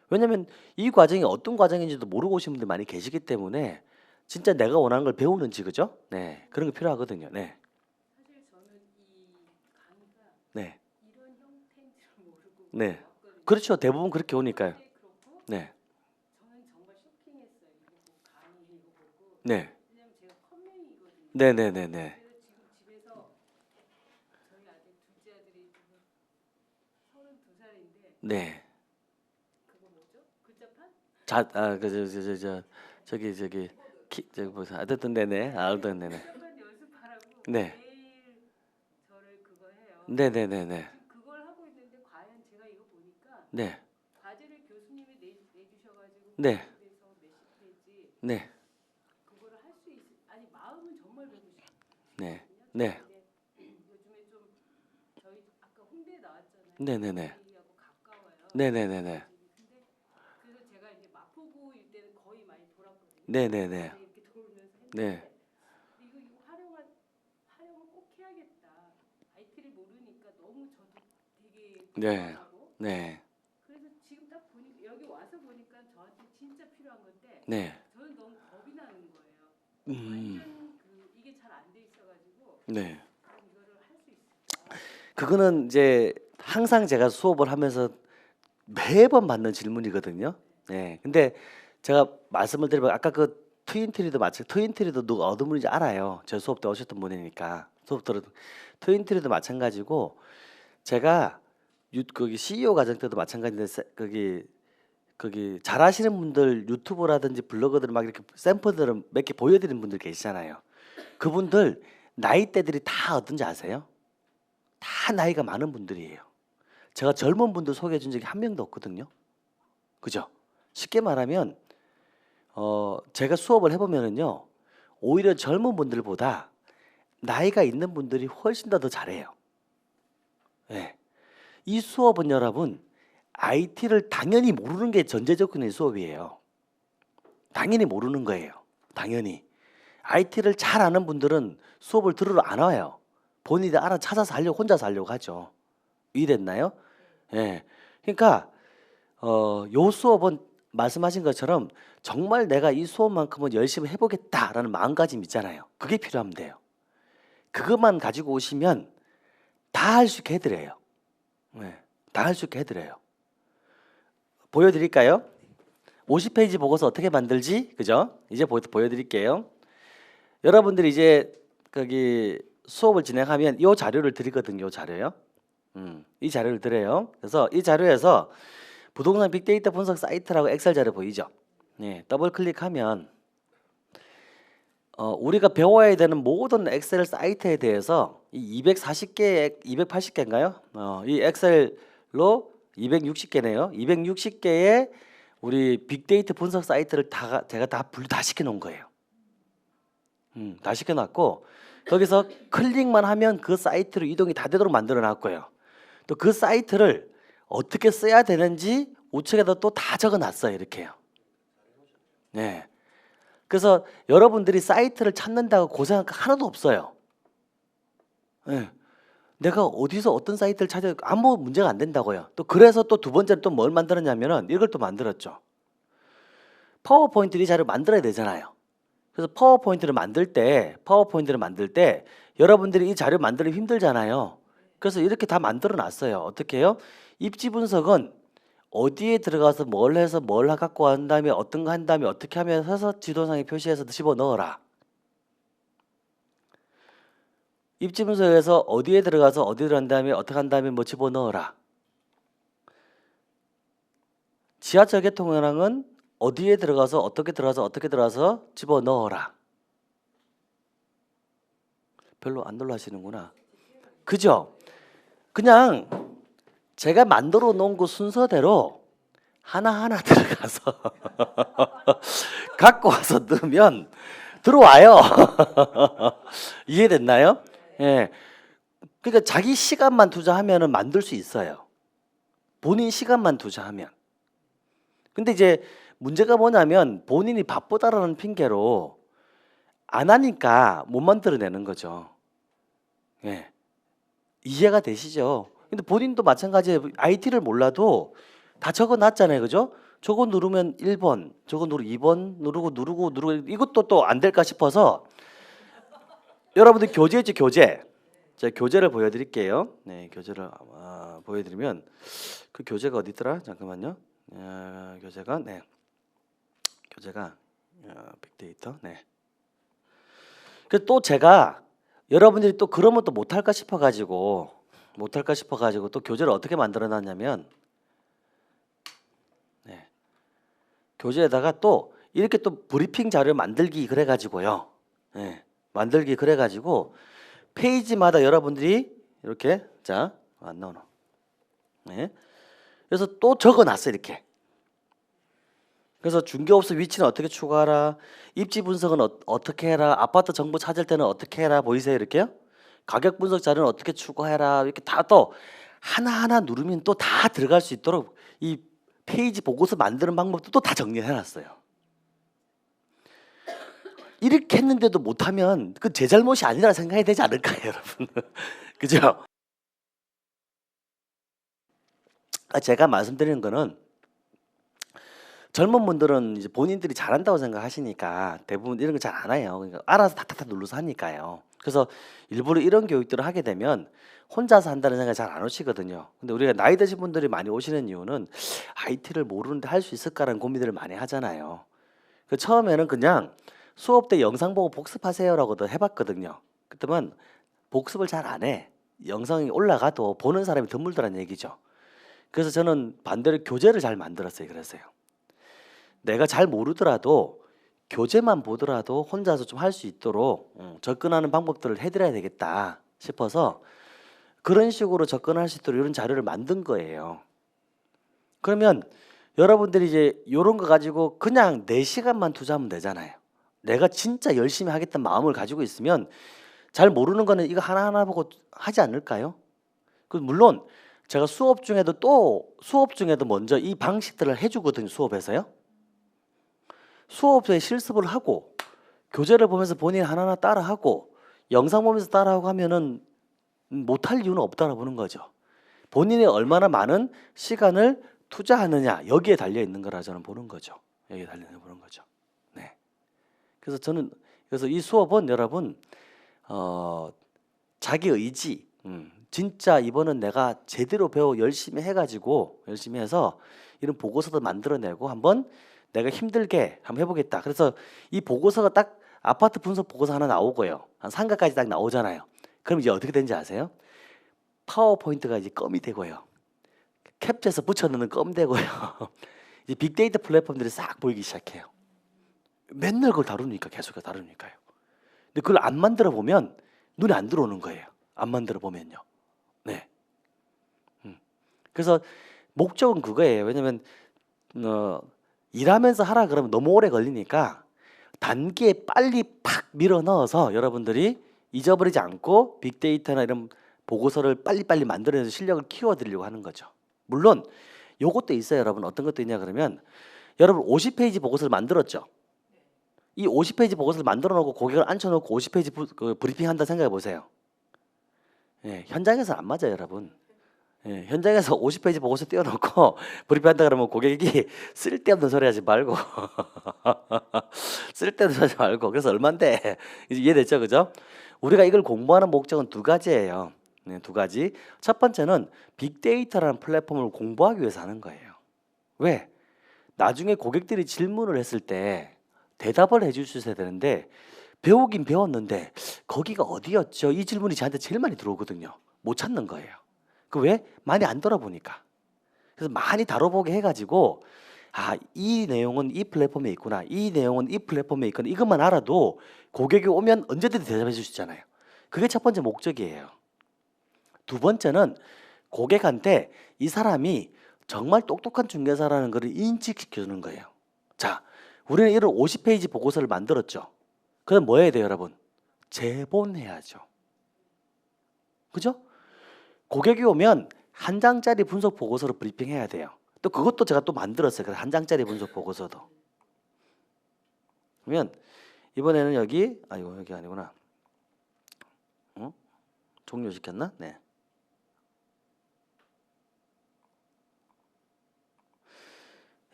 왜냐면 이 과정이 어떤 과정인지도 모르고 오신 분들 많이 계시기 때문에 진짜 내가 원하는 걸 배우는지 그죠? 네. 그런 게 필요하거든요. 네. 네. 그렇죠. 대부분 그렇게 오니까요. 네. 네. 네네네네. 네. 저기 저기 뭐지? 어쨌든 네네. 어쨌든 네네. 네. 네네네네. 네. 네. 네. 네. 네. 네네네. 네네네네. 네네네. 네. 네. 네. 네. 음. 네. 그거는 이제 항상 제가 수업을 하면서 매번 받는 질문이거든요. 네. 근데 제가 말씀을 드리면 아까 그 트윈트리도 누가 어느 분인지 알아요. 저 수업 때 오셨던 분이니까. 수업 들은 트윈트리도 마찬가지고 제가 거기 CEO 과정 때도 마찬가지인데 거기 잘하시는 분들 유튜브라든지 블로거들 막 이렇게 샘플들을 몇 개 보여드리는 분들 계시잖아요. 그분들 나이대들이 다 어떤지 아세요? 다 나이가 많은 분들이에요. 제가 젊은 분들 소개해 준 적이 한 명도 없거든요. 그죠? 쉽게 말하면 제가 수업을 해보면은요, 오히려 젊은 분들보다 나이가 있는 분들이 훨씬 더 잘해요. 네. 이 수업은 여러분 IT를 당연히 모르는 게 전제 조건의 수업이에요. 당연히 모르는 거예요. 당연히. IT를 잘 아는 분들은 수업을 들으러 안 와요. 본인이 알아 찾아서 하려고 혼자서 하려고 하죠. 이해됐나요? 예. 그러니까 요 수업은 말씀하신 것처럼 정말 내가 이 수업만큼은 열심히 해보겠다라는 마음가짐 있잖아요. 그게 필요하면 돼요. 그것만 가지고 오시면 다 할 수 있게 해드려요. 네. 다 할 수 있게 해드려요. 보여드릴까요? 50페이지 보고서 어떻게 만들지? 그죠? 이제 보여드릴게요. 여러분들이 이제 거기 수업을 진행하면 이 자료를 드리거든요. 이 자료요. 이 자료를 드려요. 그래서 이 자료에서 부동산 빅데이터 분석 사이트라고 엑셀 자료 보이죠? 네, 더블 클릭하면 우리가 배워야 되는 모든 엑셀 사이트에 대해서 이 240개, 280개인가요? 이 엑셀로 260개네요. 260개의 우리 빅데이터 분석 사이트를 제가 다 분류 다 시켜놓은 거예요. 다 시켜놨고 거기서 클릭만 하면 그 사이트로 이동이 다 되도록 만들어놨고요. 또 그 사이트를 어떻게 써야 되는지 우측에다 또 다 적어놨어요. 이렇게요. 네. 그래서 여러분들이 사이트를 찾는다고 고생할 거 하나도 없어요. 네. 내가 어디서 어떤 사이트를 찾아야 아무 문제가 안 된다고요. 또 그래서 또 두 번째로 또 뭘 만들었냐면은 이걸 또 만들었죠. 파워포인트 이 자료 만들어야 되잖아요. 그래서 파워포인트를 만들 때 여러분들이 이 자료 만들기 힘들잖아요. 그래서 이렇게 다 만들어 놨어요. 어떻게 해요? 입지 분석은 어디에 들어가서 뭘 해서 뭘 갖고 간 다음에 어떤 거 한 다음에 어떻게 하면 해서 지도상에 표시해서 집어넣어라. 입지 분석에서 어디에 들어가서 어디를 한 다음에 어떻게 한 다음에 뭐 집어넣어라. 지하철 개통현황은 어디에 들어가서 어떻게 들어가서 집어넣어라. 별로 안 놀라시는구나. 그죠? 그냥 제가 만들어 놓은 그 순서대로 하나하나 들어가서 갖고 와서 넣으면 들어와요. 이해됐나요? 예. 그러니까 자기 시간만 투자하면은 만들 수 있어요. 본인 시간만 투자하면. 근데 이제 문제가 뭐냐면 본인이 바쁘다라는 핑계로 안 하니까 못 만들어내는 거죠. 예. 이해가 되시죠? 근데 본인도 마찬가지예요. IT를 몰라도 다 적어놨잖아요. 그죠? 저거 누르면 1번, 저거 누르고 2번 누르고 이것도 또 안 될까 싶어서 여러분들 교재했죠, 교재. 제가 교재를 보여드릴게요. 네, 교재를 보여드리면 그 교재가 어디 있더라? 잠깐만요. 교재가 빅데이터. 네. 그 또 제가 여러분들이 또 그러면 또 못할까 싶어가지고 또 교재를 어떻게 만들어놨냐면 네. 교재에다가 또 이렇게 또 브리핑 자료 만들기 그래가지고요. 네. 만들기 그래가지고 페이지마다 여러분들이 이렇게 안 나오나? 네. 그래서 또 적어놨어요 이렇게. 그래서 중개업소 위치는 어떻게 추가하라, 입지 분석은 어떻게 해라, 아파트 정보 찾을 때는 어떻게 해라, 보이세요 이렇게요? 가격 분석 자료는 어떻게 추가해라, 이렇게 다 또 하나하나 누르면 또 다 들어갈 수 있도록 이 페이지 보고서 만드는 방법도 또 다 정리해놨어요. 이렇게 했는데도 못하면 그 제 잘못이 아니라 생각해야 되지 않을까요, 여러분? 그죠? 제가 말씀드리는 거는 젊은 분들은 이제 본인들이 잘한다고 생각하시니까 대부분 이런 거 잘 안 해요. 그러니까 알아서 탁탁탁 눌러서 하니까요. 그래서 일부러 이런 교육들을 하게 되면 혼자서 한다는 생각이 잘 안 오시거든요. 근데 우리가 나이 드신 분들이 많이 오시는 이유는 IT를 모르는데 할 수 있을까라는 고민들을 많이 하잖아요. 그 처음에는 그냥 수업 때 영상 보고 복습하세요라고도 해봤거든요. 그때만 복습을 잘 안 해. 영상이 올라가도 보는 사람이 드물더란 얘기죠. 그래서 저는 반대로 교재를 잘 만들었어요. 그랬어요. 내가 잘 모르더라도 교재만 보더라도 혼자서 좀 할 수 있도록 접근하는 방법들을 해드려야 되겠다 싶어서 그런 식으로 접근할 수 있도록 이런 자료를 만든 거예요. 그러면 여러분들이 이제 이런 거 가지고 그냥 4시간만 투자하면 되잖아요. 내가 진짜 열심히 하겠다는 마음을 가지고 있으면 잘 모르는 거는 이거 하나하나 보고 하지 않을까요? 물론 제가 수업 중에도 먼저 이 방식들을 해주거든요. 수업에서요. 수업에 실습을 하고 교재를 보면서 본인이 하나하나 따라하고 영상 보면서 따라하고 하면은 못할 이유는 없다고 보는 거죠. 본인이 얼마나 많은 시간을 투자하느냐 여기에 달려 있는 거라 저는 보는 거죠. 여기에 달려 있는 보는 거죠. 네. 그래서 이 수업은 여러분 자기 의지, 진짜 이번은 내가 제대로 열심히 해가지고 열심히 해서 이런 보고서도 만들어내고 한번 내가 힘들게 한번 해보겠다. 그래서 이 보고서가 딱 아파트 분석 보고서 하나 나오고요. 한 상가까지 딱 나오잖아요. 그럼 이제 어떻게 되는지 아세요? 파워포인트가 이제 껌이 되고요. 캡처해서 붙여넣는 껌 되고요. 이제 빅데이터 플랫폼들이 싹 보이기 시작해요. 맨날 그걸 다루니까 계속 다루니까요. 근데 그걸 안 만들어 보면 눈에 안 들어오는 거예요. 안 만들어 보면요. 네. 그래서 목적은 그거예요. 왜냐면 일하면서 하라 그러면 너무 오래 걸리니까 단계에 빨리 팍 밀어 넣어서 여러분들이 잊어버리지 않고 빅데이터나 이런 보고서를 빨리빨리 만들어내서 실력을 키워드리려고 하는 거죠. 물론 요것도 있어요. 여러분 어떤 것도 있냐 그러면 여러분 50페이지 보고서를 만들었죠. 이 50페이지 보고서를 만들어 놓고 고객을 앉혀놓고 50페이지 브리핑 한다 생각해 보세요. 예, 현장에서 안 맞아요 여러분. 예, 현장에서 50페이지 보고서 띄워놓고 브리핑한다 그러면 고객이 쓸데없는 소리 하지 말고 쓸데없는 소리 하지 말고 그래서 얼만데 이해됐죠 그죠? 우리가 이걸 공부하는 목적은 두 가지예요. 네, 두 가지. 첫 번째는 빅데이터라는 플랫폼을 공부하기 위해서 하는 거예요. 왜? 나중에 고객들이 질문을 했을 때 대답을 해줄 수 있어야 되는데 배우긴 배웠는데 거기가 어디였죠? 이 질문이 저한테 제일 많이 들어오거든요. 못 찾는 거예요. 그 왜? 많이 안 돌아보니까. 그래서 많이 다뤄보게 해가지고 이 내용은 이 플랫폼에 있구나. 이 내용은 이 플랫폼에 있구나. 이것만 알아도 고객이 오면 언제든지 대답해 줄 수 있잖아요. 그게 첫 번째 목적이에요. 두 번째는 고객한테 이 사람이 정말 똑똑한 중개사라는 것을 인식시켜 주는 거예요. 자, 우리는 이런 50페이지 보고서를 만들었죠. 그럼 뭐 해야 돼요, 여러분? 제본해야죠. 그죠? 고객이 오면 한 장짜리 분석 보고서를 브리핑해야 돼요. 또 그것도 제가 또 만들었어요. 그래서 한 장짜리 분석 보고서도. 그러면 이번에는 여기 여기 아니구나. 종료시켰나? 네.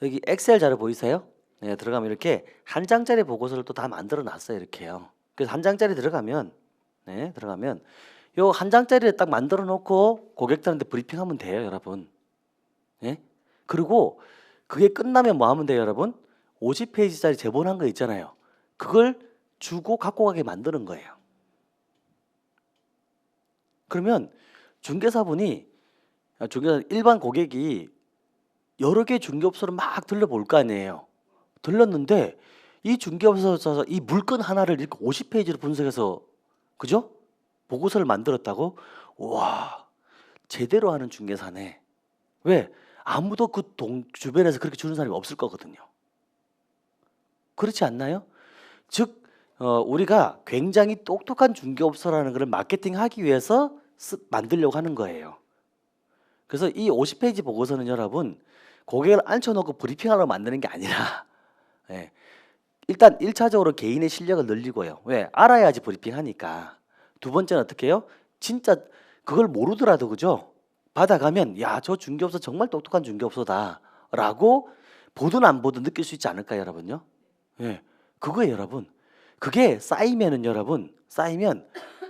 여기 엑셀 자료 보이세요? 네, 들어가면 이렇게 한 장짜리 보고서를 또 다 만들어 놨어요. 이렇게요. 그래서 한 장짜리 들어가면 요 한 장짜리를 딱 만들어 놓고 고객들한테 브리핑하면 돼요, 여러분. 예? 그리고 그게 끝나면 뭐 하면 돼요, 여러분? 50페이지짜리 제본한 거 있잖아요. 그걸 주고 갖고 가게 만드는 거예요. 그러면 중개사분이 일반 고객이 여러 개 중개업소를 막 들려볼 거 아니에요. 들렸는데 이 중개업소에서 이 물건 하나를 이렇게 50페이지로 분석해서 그죠? 보고서를 만들었다고? 와, 제대로 하는 중개사네. 왜? 아무도 그 주변에서 그렇게 주는 사람이 없을 거거든요. 그렇지 않나요? 즉 우리가 굉장히 똑똑한 중개업소라는 걸 마케팅하기 위해서 만들려고 하는 거예요. 그래서 이 50페이지 보고서는 여러분 고객을 앉혀놓고 브리핑하러 만드는 게 아니라 예, 일단 1차적으로 개인의 실력을 늘리고요. 왜? 알아야지 브리핑하니까. 두 번째는 어떻게 해요? 진짜 그걸 모르더라도 그죠? 받아가면 야, 저 중개업소 정말 똑똑한 중개업소다 라고 보든 안 보든 느낄 수 있지 않을까요, 여러분요? 예, 그거예요, 여러분. 그게 쌓이면은 여러분, 쌓이면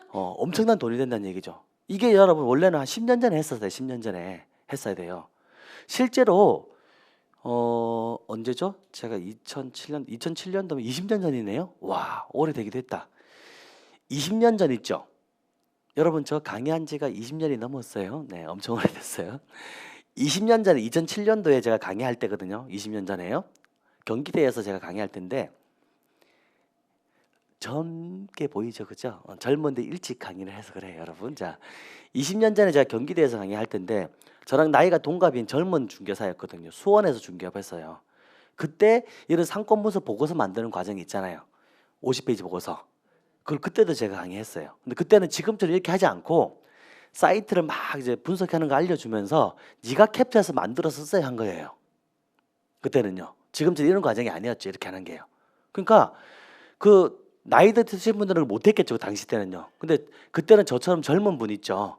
엄청난 돈이 된다는 얘기죠. 이게 여러분 원래는 한 10년 전에 했었어야 돼요. 10년 전에 했어야 돼요. 실제로 언제죠? 제가 2007년도면 20년 전이네요. 와, 오래되기도 했다. 20년 전 있죠? 여러분 저 강의한 지가 20년이 넘었어요. 네, 엄청 오래됐어요. 20년 전에 2007년도에 제가 강의할 때거든요. 20년 전에요. 경기대에서 제가 강의할 때인데 젊게 보이죠, 그죠? 젊은데 일찍 강의를 해서 그래요, 여러분. 자, 20년 전에 제가 경기대에서 강의할 때인데 저랑 나이가 동갑인 젊은 중개사였거든요. 수원에서 중개업했어요. 그때 이런 상권분석 보고서 만드는 과정이 있잖아요. 50페이지 보고서. 그걸 그때도 제가 강의했어요. 근데 그때는 지금처럼 이렇게 하지 않고 사이트를 막 이제 분석하는 거 알려주면서 네가 캡처해서 만들어서 써야 한 거예요. 그때는요. 지금처럼 이런 과정이 아니었죠. 이렇게 하는 게요. 그러니까 그 나이 드신 분들은 못했겠죠. 당시 때는요. 근데 그때는 저처럼 젊은 분 있죠.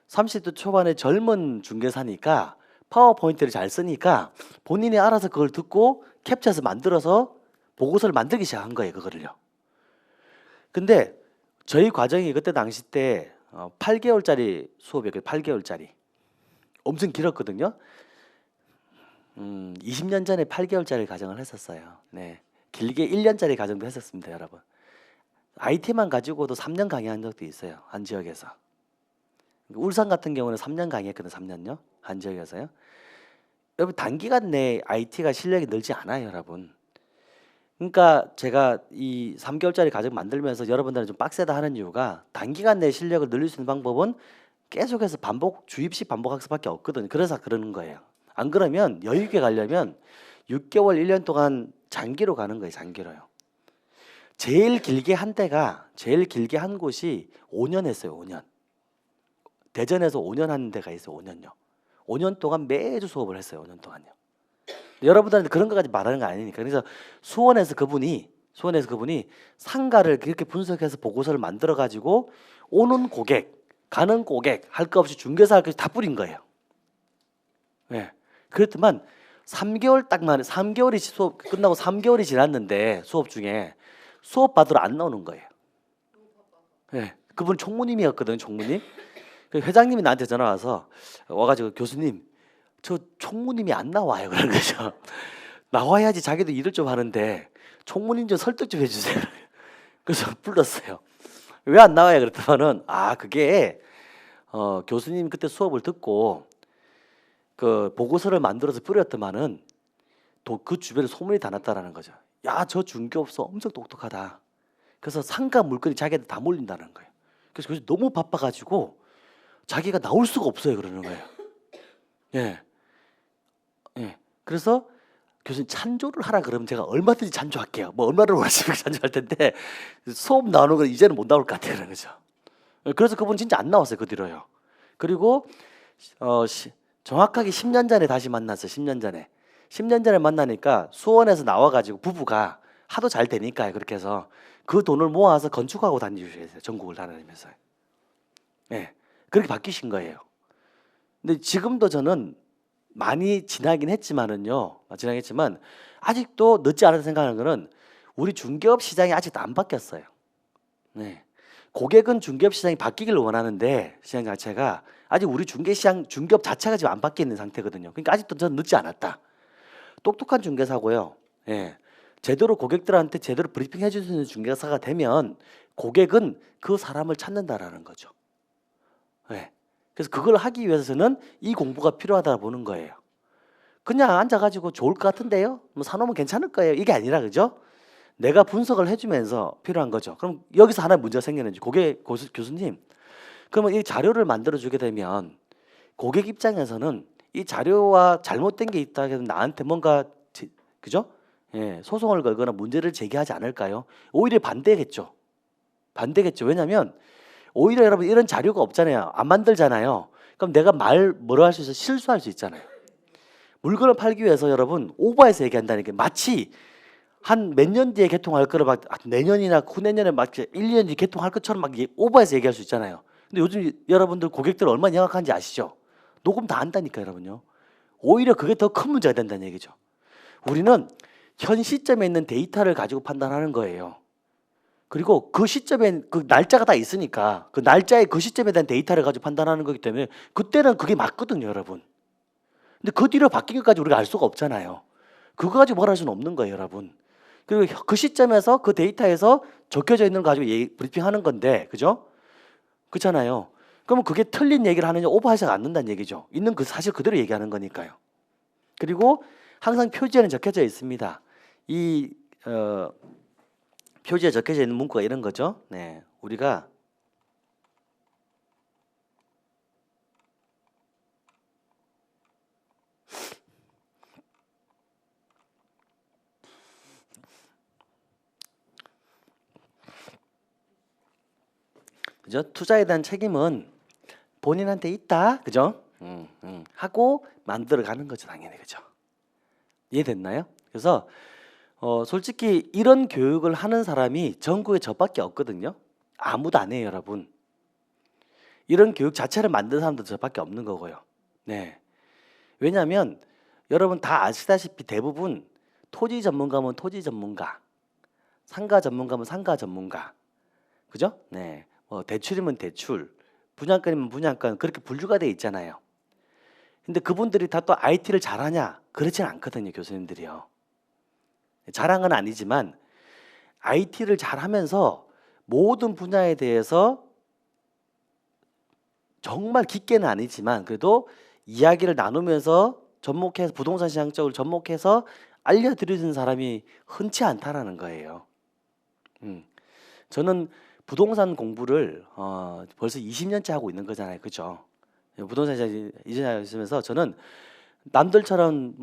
30대 초반에 젊은 중개사니까 파워포인트를 잘 쓰니까 본인이 알아서 그걸 듣고 캡처해서 만들어서 보고서를 만들기 시작한 거예요. 그거를요. 근데 저희 과정이 그때 당시 때 8개월짜리 수업이었거든요. 8개월짜리. 엄청 길었거든요. 20년 전에 8개월짜리 과정을 했었어요. 네. 길게 1년짜리 과정도 했었습니다, 여러분. IT만 가지고도 3년 강의한 적도 있어요. 한 지역에서. 울산 같은 경우는 3년 강의했거든요. 3년요. 한 지역에서요. 여러분 단기간 내에 IT가 실력이 늘지 않아요, 여러분. 그러니까 제가 이 3개월짜리 과정 만들면서 여러분들은 좀 빡세다 하는 이유가 단기간 내에 실력을 늘릴 수 있는 방법은 계속해서 주입식 반복 학습밖에 없거든요. 그래서 그러는 거예요. 안 그러면 여유 있게 가려면 6개월, 1년 동안 장기로 가는 거예요. 장기로요. 제일 길게 한 곳이 5년 했어요. 5년. 대전에서 5년 하는 데가 있어요. 5년요. 5년 동안 매주 수업을 했어요. 5년 동안요. 여러분들한테 그런 것까지 말하는 거 아니니까. 그래서 수원에서 그분이 상가를 그렇게 분석해서 보고서를 만들어 가지고 오는 고객, 가는 고객 할 거 없이 중개사 할 것이 다 뿌린 거예요. 네. 그렇지만 3개월이 수업 끝나고 3개월이 지났는데 수업 중에 수업 받으러 안 나오는 거예요. 네. 그분 총무님이었거든요. 총무님. 그 회장님이 나한테 전화 와가지고 교수님 저 총무님이 안 나와요. 그런 거죠. 나와야지 자기도 일을 좀 하는데 총무님 좀 설득 좀 해주세요. 그래서 불렀어요. 왜 안 나와요? 그랬더니는 그게 교수님 그때 수업을 듣고 그 보고서를 만들어서 뿌렸더만은 그 주변에 소문이 다 났다라는 거죠. 야, 저 중개업소 엄청 똑똑하다. 그래서 상가 물건이 자기한테 다 몰린다는 거예요. 그래서 너무 바빠가지고 자기가 나올 수가 없어요. 그러는 거예요. 예. 예. 그래서 교수님 찬조를 하라 그러면 제가 얼마든지 찬조할게요. 뭐 얼마를 원하시면 찬조할 텐데 수업 나오는 건 이제는 못 나올 것 같아요. 그런 거죠. 그래서 그분 진짜 안 나왔어요. 그 뒤로요. 그리고 정확하게 10년 전에 다시 만났어요. 10년 전에. 10년 전에 만나니까 수원에서 나와가지고 부부가 하도 잘 되니까 그렇게 해서 그 돈을 모아서 건축하고 다니셨어요. 전국을 다니면서. 예. 그렇게 바뀌신 거예요. 근데 지금도 저는 많이 지나긴 했지만 아직도 늦지 않아서 생각하는 거는 우리 중개업 시장이 아직도 안 바뀌었어요. 네. 고객은 중개업 시장이 바뀌기를 원하는데 시장 자체가 아직 우리 중개시장 중개업 자체가 지금 안 바뀌어 있는 상태거든요. 그러니까 아직도 저는 늦지 않았다. 똑똑한 중개사고요. 예. 제대로 고객들한테 제대로 브리핑 해줄 수 있는 중개사가 되면 고객은 그 사람을 찾는다라는 거죠. 예. 그래서 그걸 하기 위해서는 이 공부가 필요하다 보는 거예요. 그냥 앉아가지고 좋을 것 같은데요? 뭐 사놓으면 괜찮을 거예요. 이게 아니라 그죠? 내가 분석을 해주면서 필요한 거죠. 그럼 여기서 하나 문제가 생기는지 교수님, 그러면 이 자료를 만들어 주게 되면 고객 입장에서는 이 자료와 잘못된 게 있다 해서 나한테 뭔가 그죠? 예, 소송을 걸거나 문제를 제기하지 않을까요? 오히려 반대겠죠. 반대겠죠. 왜냐하면 오히려 여러분 이런 자료가 없잖아요. 안 만들잖아요. 그럼 내가 뭐라 할 수 있어? 실수할 수 있잖아요. 물건을 팔기 위해서 여러분 오버해서 얘기한다는 게 마치 한 몇 년 뒤에 개통할 거를 막 내년이나 후내년에 막 1, 2년 뒤에 개통할 것처럼 막 오버해서 얘기할 수 있잖아요. 근데 요즘 여러분들 고객들 얼마나 영악한지 아시죠? 녹음 다 한다니까 여러분요. 오히려 그게 더 큰 문제가 된다는 얘기죠. 우리는 현 시점에 있는 데이터를 가지고 판단하는 거예요. 그리고 그 시점에 그 날짜가 다 있으니까 그 날짜에 그 시점에 대한 데이터를 가지고 판단하는 거기 때문에 그때는 그게 맞거든요, 여러분. 근데 그 뒤로 바뀐 것까지 우리가 알 수가 없잖아요. 그거 가지고 뭘 할 수는 없는 거예요, 여러분. 그리고 그 시점에서 그 데이터에서 적혀져 있는 거 가지고 브리핑하는 건데, 그죠? 그렇잖아요. 그러면 그게 틀린 얘기를 하느냐 오버하지 않는다는 얘기죠. 있는 그 사실 그대로 얘기하는 거니까요. 그리고 항상 표지에는 적혀져 있습니다. 이 표지에 적혀져 있는 문구가 이런 거죠. 네, 우리가 그죠? 투자에 대한 책임은 본인한테 있다, 그죠? 하고 만들어가는 거죠, 당연히 그죠? 이해됐나요? 그래서 솔직히 이런 교육을 하는 사람이 전국에 저밖에 없거든요. 아무도 안 해요, 여러분. 이런 교육 자체를 만든 사람도 저밖에 없는 거고요. 네. 왜냐하면 여러분 다 아시다시피 대부분 토지 전문가면 토지 전문가, 상가 전문가면 상가 전문가, 그죠? 네. 대출이면 대출, 분양권이면 분양권 그렇게 분류가 돼 있잖아요. 근데 그분들이 다 또 IT를 잘하냐? 그렇진 않거든요, 교수님들이요. 잘한 건 아니지만 IT를 잘하면서 모든 분야에 대해서 정말 깊게는 아니지만 그래도 이야기를 나누면서 접목해서 부동산 시장 쪽을 접목해서 알려드리는 사람이 흔치 않다라는 거예요. 저는 부동산 공부를 벌써 20년째 하고 있는 거잖아요, 그죠? 부동산 시장에 있으면서 저는 남들처럼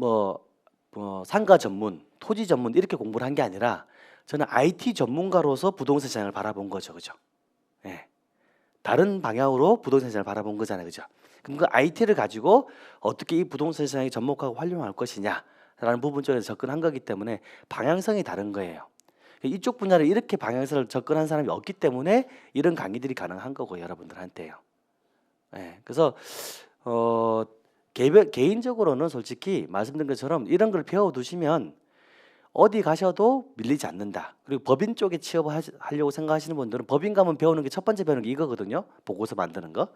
상가 전문, 토지 전문 이렇게 공부를 한 게 아니라 저는 IT 전문가로서 부동산 시장을 바라본 거죠, 그죠? 예. 다른 방향으로 부동산 시장을 바라본 거잖아요, 그죠? 그럼 그 IT를 가지고 어떻게 이 부동산 시장에 접목하고 활용할 것이냐라는 부분 쪽에서 접근한 거기 때문에 방향성이 다른 거예요. 이쪽 분야를 이렇게 방향성을 접근한 사람이 없기 때문에 이런 강의들이 가능한 거고 여러분들한테요. 예. 그래서 개인적으로는 솔직히 말씀드린 것처럼 이런 걸 배워두시면 어디 가셔도 밀리지 않는다. 그리고 법인 쪽에 취업을 하려고 생각하시는 분들은 법인 가면 배우는 게 첫 번째 배우는 게 이거거든요. 보고서 만드는 거.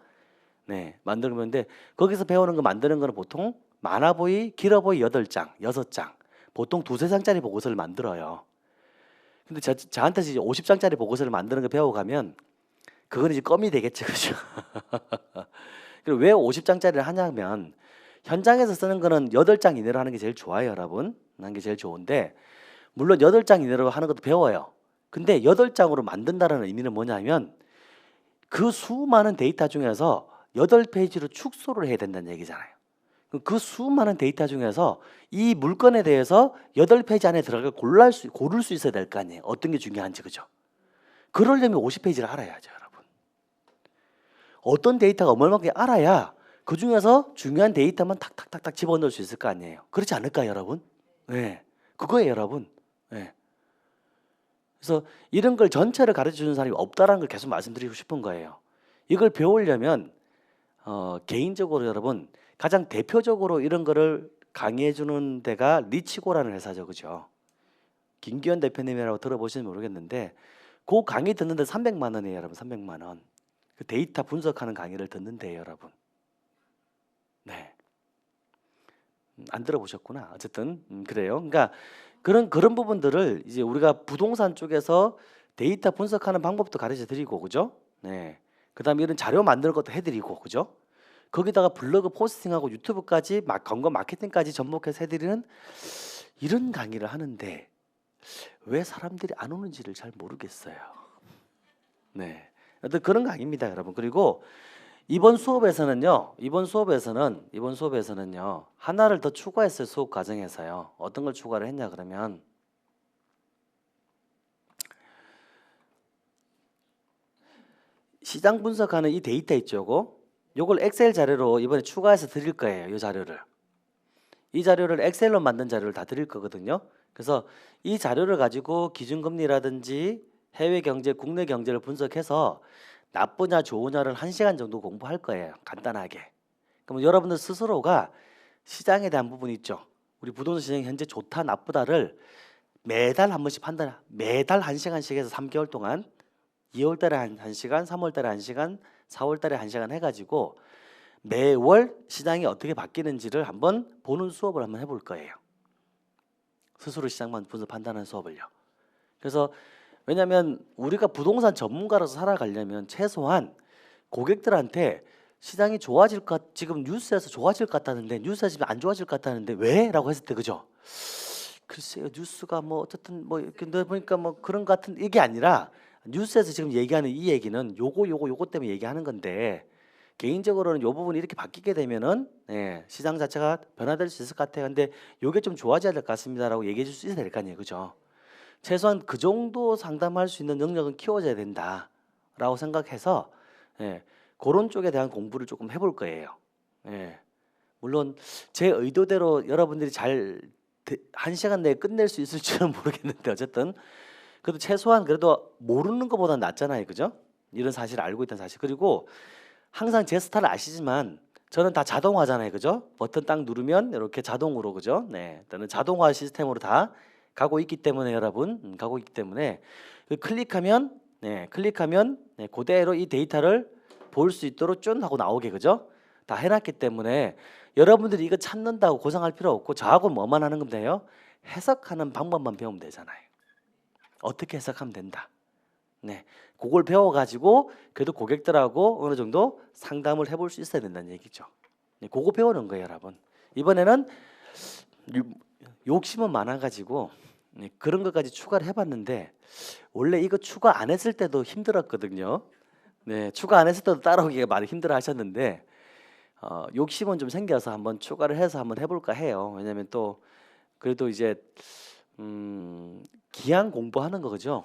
네, 만드는 건데 거기서 배우는 거 만드는 거는 보통 많아 보이, 길어 보이 8장, 6장. 보통 2-3장짜리 보고서를 만들어요. 근데 저한테 이제 50장짜리 보고서를 만드는 거 배워가면 그건 이제 껌이 되겠죠, 그죠? 그리고 왜 50장짜리를 하냐면 현장에서 쓰는 거는 8장 이내로 하는 게 제일 좋아요, 여러분. 하는 게 제일 좋은데 물론 8장 이내로 하는 것도 배워요. 근데 8장으로 만든다는 의미는 뭐냐면 그 수많은 데이터 중에서 8페이지로 축소를 해야 된다는 얘기잖아요. 그 수많은 데이터 중에서 이 물건에 대해서 8페이지 안에 들어가 고를 수 있어야 될 거 아니에요. 어떤 게 중요한지, 그죠? 그러려면 50페이지를 알아야죠, 여러분. 어떤 데이터가 얼마만큼 알아야 그 중에서 중요한 데이터만 탁탁탁탁 집어넣을 수 있을 거 아니에요. 그렇지 않을까요, 여러분? 네, 그거예요, 여러분. 네. 그래서 이런 걸 전체를 가르쳐주는 사람이 없다라는 걸 계속 말씀드리고 싶은 거예요. 이걸 배우려면 개인적으로 여러분 가장 대표적으로 이런 거를 강의해주는 데가 리치고라는 회사죠, 그죠? 김기현 대표님이라고 들어보시는지 모르겠는데 그 강의 듣는데 300만 원이에요, 여러분. 300만 원. 그 데이터 분석하는 강의를 듣는데요, 여러분. 네. 안 들어보셨구나. 어쨌든 그래요. 그러니까 그런 부분들을 이제 우리가 부동산 쪽에서 데이터 분석하는 방법도 가르쳐 드리고, 그죠? 네. 그다음에 이런 자료 만드는 것도 해드리고, 그죠? 거기다가 블로그 포스팅하고 유튜브까지 막 광고 마케팅까지 접목해서 해드리는 이런 강의를 하는데 왜 사람들이 안 오는지를 잘 모르겠어요. 네. 어떤 그런 강의입니다, 여러분. 그리고 이번 수업에서는요 하나를 더 추가했어요. 수업 과정에서요. 어떤 걸 추가를 했냐 그러면 시장 분석하는 이 데이터 있죠. 요걸 엑셀 자료로 이번에 추가해서 드릴 거예요. 이 자료를 엑셀로 만든 자료를 다 드릴 거거든요. 그래서 이 자료를 가지고 기준금리라든지 해외 경제, 국내 경제를 분석해서 나쁘냐 좋으냐를 1시간 정도 공부할 거예요. 간단하게. 그럼 여러분들 스스로가 시장에 대한 부분이 있죠. 우리 부동산 시장이 현재 좋다 나쁘다를 매달 한 번씩 매달 1시간씩 해서 3개월 동안 2월 달에 1시간, 3월 달에 1시간, 4월 달에 1시간 해가지고 매월 시장이 어떻게 바뀌는지를 한번 보는 수업을 한번 해볼 거예요. 스스로 시장만 분석 판단하는 수업을요. 그래서 왜냐하면 우리가 부동산 전문가로서 살아가려면 최소한 고객들한테 시장이 좋아질 것 지금 뉴스에서 좋아질 것 같다는데 뉴스에서 지금 안 좋아질 것 같다는데 왜? 라고 했을 때 그죠? 글쎄요 뉴스가 뭐 어쨌든 뭐 이렇게 보니까 뭐 그런 것 같은 이게 아니라 뉴스에서 지금 얘기하는 이 얘기는 요거 때문에 얘기하는 건데 개인적으로는 요 부분이 이렇게 바뀌게 되면은 시장 자체가 변화될 수 있을 것 같아요. 근데 요게 좀 좋아져야 될 것 같습니다라고 얘기해 줄 수 있어야 될 거 아니에요. 그죠? 최소한 그 정도 상담할 수 있는 능력은 키워져야 된다라고 생각해서 그런 쪽에 대한 공부를 조금 해볼 거예요. 물론 제 의도대로 여러분들이 잘 1시간 내에 끝낼 수 있을지는 모르겠는데 어쨌든 그래도 최소한 그래도 모르는 것보다 낫잖아요. 그죠? 이런 사실을 알고 있다는 사실. 그리고 항상 제 스타일을 아시지만 저는 다 자동화잖아요. 그죠? 버튼 딱 누르면 이렇게 자동으로 그죠? 네. 저는 자동화 시스템으로 다 가고 있기 때문에 여러분 가고 있기 때문에 클릭하면 그대로 이 데이터를 볼 수 있도록 쭉 하고 나오게 그죠? 다 해놨기 때문에 여러분들이 이거 찾는다고 고생할 필요 없고 저하고 뭐만 하는 건 돼요? 해석하는 방법만 배우면 되잖아요. 어떻게 해석하면 된다. 네, 그걸 배워가지고 그래도 고객들하고 어느 정도 상담을 해볼 수 있어야 된다는 얘기죠. 네, 그거 배우는 거예요, 여러분. 이번에는 욕심은 많아가지고 그런 것까지 추가를 해봤는데 원래 이거 추가 안 했을 때도 힘들었거든요. 네, 추가 안 했을 때도 따라오기가 많이 힘들어하셨는데 욕심은 좀 생겨서 한번 추가를 해서 한번 해볼까 해요. 왜냐하면 또 그래도 이제 기한 공부하는 거 그죠?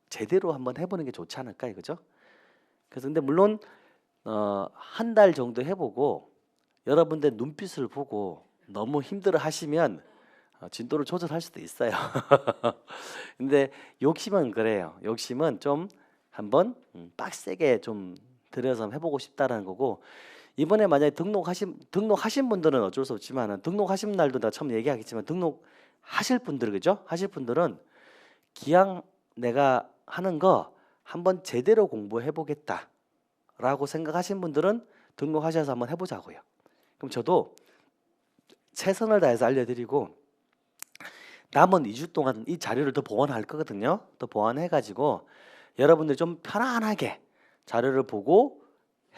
제대로 한번 해보는 게 좋지 않을까 이거죠? 그래서 근데 물론 한 달 정도 해보고 여러분들 눈빛을 보고 너무 힘들어 하시면 진도를 조절할 수도 있어요. 근데 욕심은 그래요. 욕심은 좀 한번 빡세게 좀 들여서 해보고 싶다라는 거고 이번에 만약에 등록하신 분들은 어쩔 수 없지만 등록하신 날도 나 처음 얘기하겠지만 등록하실 분들 그죠? 하실 분들은 기왕 내가 하는 거 한번 제대로 공부해 보겠다라고 생각하신 분들은 등록하셔서 한번 해보자고요. 그럼 저도 최선을 다해서 알려드리고 남은 2주 동안 이 자료를 더 보완할 거거든요. 더 보완해가지고 여러분들이 좀 편안하게 자료를 보고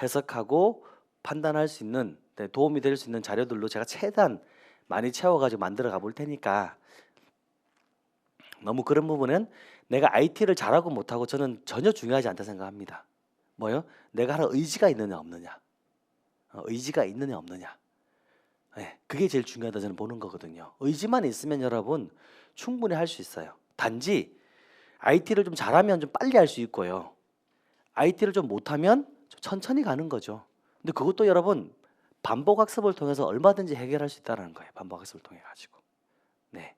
해석하고 판단할 수 있는 도움이 될 수 있는 자료들로 제가 최대한 많이 채워가지고 만들어 가볼 테니까 너무 그런 부분은 내가 IT를 잘하고 못하고 저는 전혀 중요하지 않다 생각합니다. 뭐요? 내가 할 의지가 있느냐 없느냐. 의지가 있느냐 없느냐. 네, 그게 제일 중요하다 저는 보는 거거든요. 의지만 있으면 여러분 충분히 할 수 있어요. 단지 IT를 좀 잘하면 좀 빨리 할 수 있고요. IT를 좀 못하면 좀 천천히 가는 거죠. 근데 그것도 여러분 반복학습을 통해서 얼마든지 해결할 수 있다는 거예요. 반복학습을 통해 가지고. 네.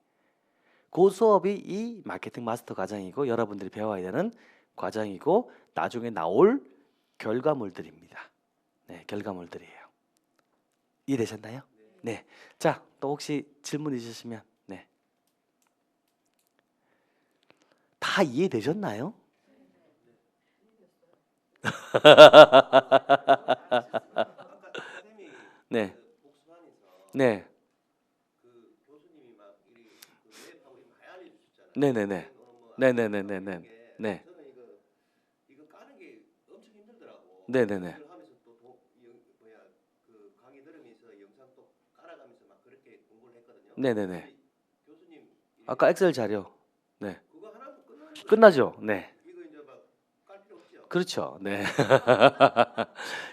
그 수업이 이 마케팅 마스터 과정이고 여러분들이 배워야 되는 과정이고 나중에 나올 결과물들입니다. 네, 결과물들이에요. 이해되셨나요? 네. 자, 또 혹시 질문 있으시면 네. 다 이해되셨나요? 아까 선생님이 네, 그 복수하면서 네, 그 교수님이 막 이리 그 랩하고 이 많이 알려주셨잖아요. 네, 네, 네, 뭐 네, 네, 알려주셨다고 네, 네, 네, 이게 네, 저는 이거 까는 게 엄청 힘들더라고. 네, 네, 네, 이걸 하면서 또 뭐야 그 강의 들으면서 영상 또 깔아가면서 막 그렇게 공부를 했거든요. 네, 네, 네. 근데 교수님 아까 엑셀 자료, 네, 그거 하나도 끝나는 거죠. 끝나죠. 네, 이거 이제 막 깔 필요 없죠. 그렇죠. 네.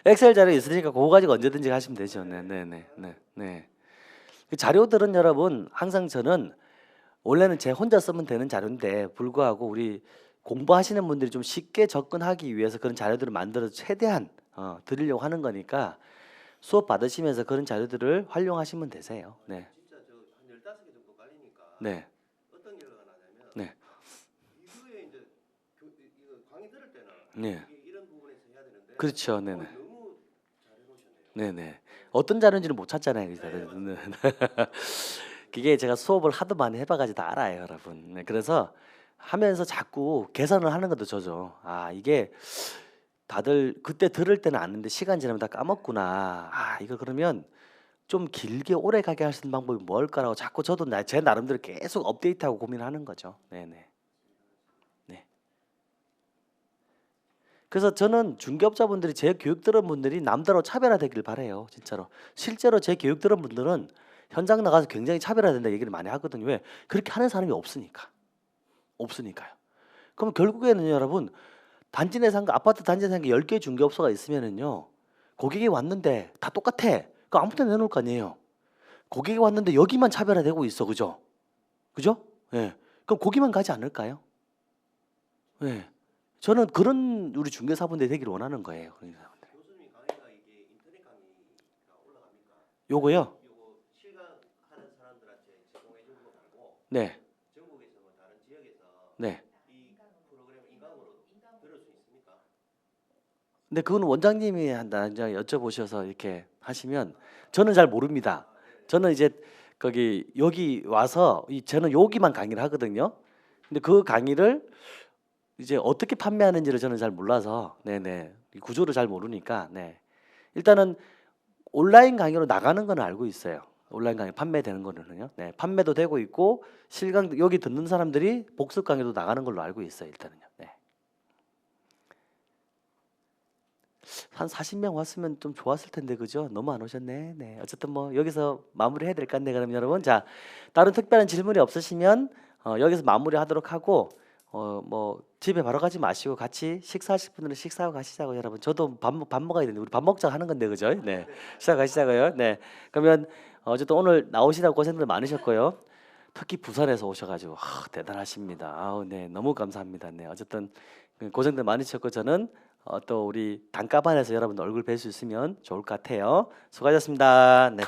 엑셀 자료 있으니까 그거 가지고 언제든지 하시면 되죠. 네, 네, 네, 네, 네. 그 자료들은 여러분 항상 저는 원래는 제 혼자 쓰면 되는 자료인데 불구하고 우리 공부하시는 분들이 좀 쉽게 접근하기 위해서 그런 자료들을 만들어서 최대한 드리려고 하는 거니까 수업 받으시면서 그런 자료들을 활용하시면 되세요. 네, 진짜 저 한 15개 정도 깔리니까 네, 어떤 결과가 나냐면 네, 이거에 이제 이거 강의 들을 때는 네. 이게 이런 부분에서 해야 되는데 그렇죠. 네, 네, 너무 잘해 놓으셨네요. 네, 네. 어떤 자료인지는 못 찾잖아요. 그 자료는. 그게 제가 수업을 하도 많이 해봐가지고 다 알아요, 여러분. 네, 그래서 하면서 자꾸 계산을 하는 것도 저죠. 아, 이게 다들 그때 들을 때는 아는데 시간 지나면 다 까먹구나. 아, 이거 그러면 좀 길게 오래 가게 할 수 있는 방법이 뭘까라고 자꾸 저도 제 나름대로 계속 업데이트하고 고민하는 거죠. 네네. 네. 그래서 저는 중개업자분들이 제 교육 들은 분들이 남들하고 차별화되길 바래요. 진짜로. 실제로 제 교육 들은 분들은 현장 나가서 굉장히 차별화된다 얘기를 많이 하거든요. 왜? 그렇게 하는 사람이 없으니까. 없으니까요. 그럼 결국에는 여러분 단지 내 상가 아파트 단지 내 상가 10개 중개업소가 있으면은요. 고객이 왔는데 다 똑같아. 그 아무 데나 내놓을 거 아니에요. 고객이 왔는데 여기만 차별화되고 있어. 그죠? 그죠? 예. 그럼 거기만 가지 않을까요? 예. 저는 그런 우리 중개사분들이 되기를 원하는 거예요. 그런 사람들. 교수님 강의가 이게 인터넷 강의가 올라갑니까? 요거요? 요거 실강하는 사람들한테 제공해 주는 거 말고 네. 전국에서 뭐 다른 지역에서 네. 이 프로그램 인강으로 들을 수 있습니까? 근데 그건 원장님이 한다 이제 여쭤보셔서 이렇게 하시면 저는 잘 모릅니다. 저는 이제 거기 여기 와서 저는 여기만 강의를 하거든요. 근데 그 강의를 이제 어떻게 판매하는지를 저는 잘 몰라서 네네 이 구조를 잘 모르니까 네 일단은 온라인 강의로 나가는 건 알고 있어요. 온라인 강의 판매되는 거는요. 네 판매도 되고 있고 실강 여기 듣는 사람들이 복습 강의도 나가는 걸로 알고 있어요. 일단은요. 네. 한 40명 왔으면 좀 좋았을 텐데 그죠? 너무 안 오셨네. 네. 어쨌든 뭐 여기서 마무리해야 될 것 같네. 그럼 여러분 자 다른 특별한 질문이 없으시면 여기서 마무리하도록 하고 뭐 집에 바로 가지 마시고 같이 식사하실 분들은 식사하고 가시자고 여러분. 저도 밥 먹어야 되는데 우리 밥 먹자 하는 건데 그죠? 네. 시작하시자고요. 네. 그러면 어쨌든 오늘 나오시다고 고생들 많으셨고요. 특히 부산에서 오셔가지고 대단하십니다. 아우 네 너무 감사합니다. 네 어쨌든 고생들 많으셨고 저는 또 우리 단가반에서 여러분 얼굴 뵐 수 있으면 좋을 것 같아요. 수고하셨습니다. 네.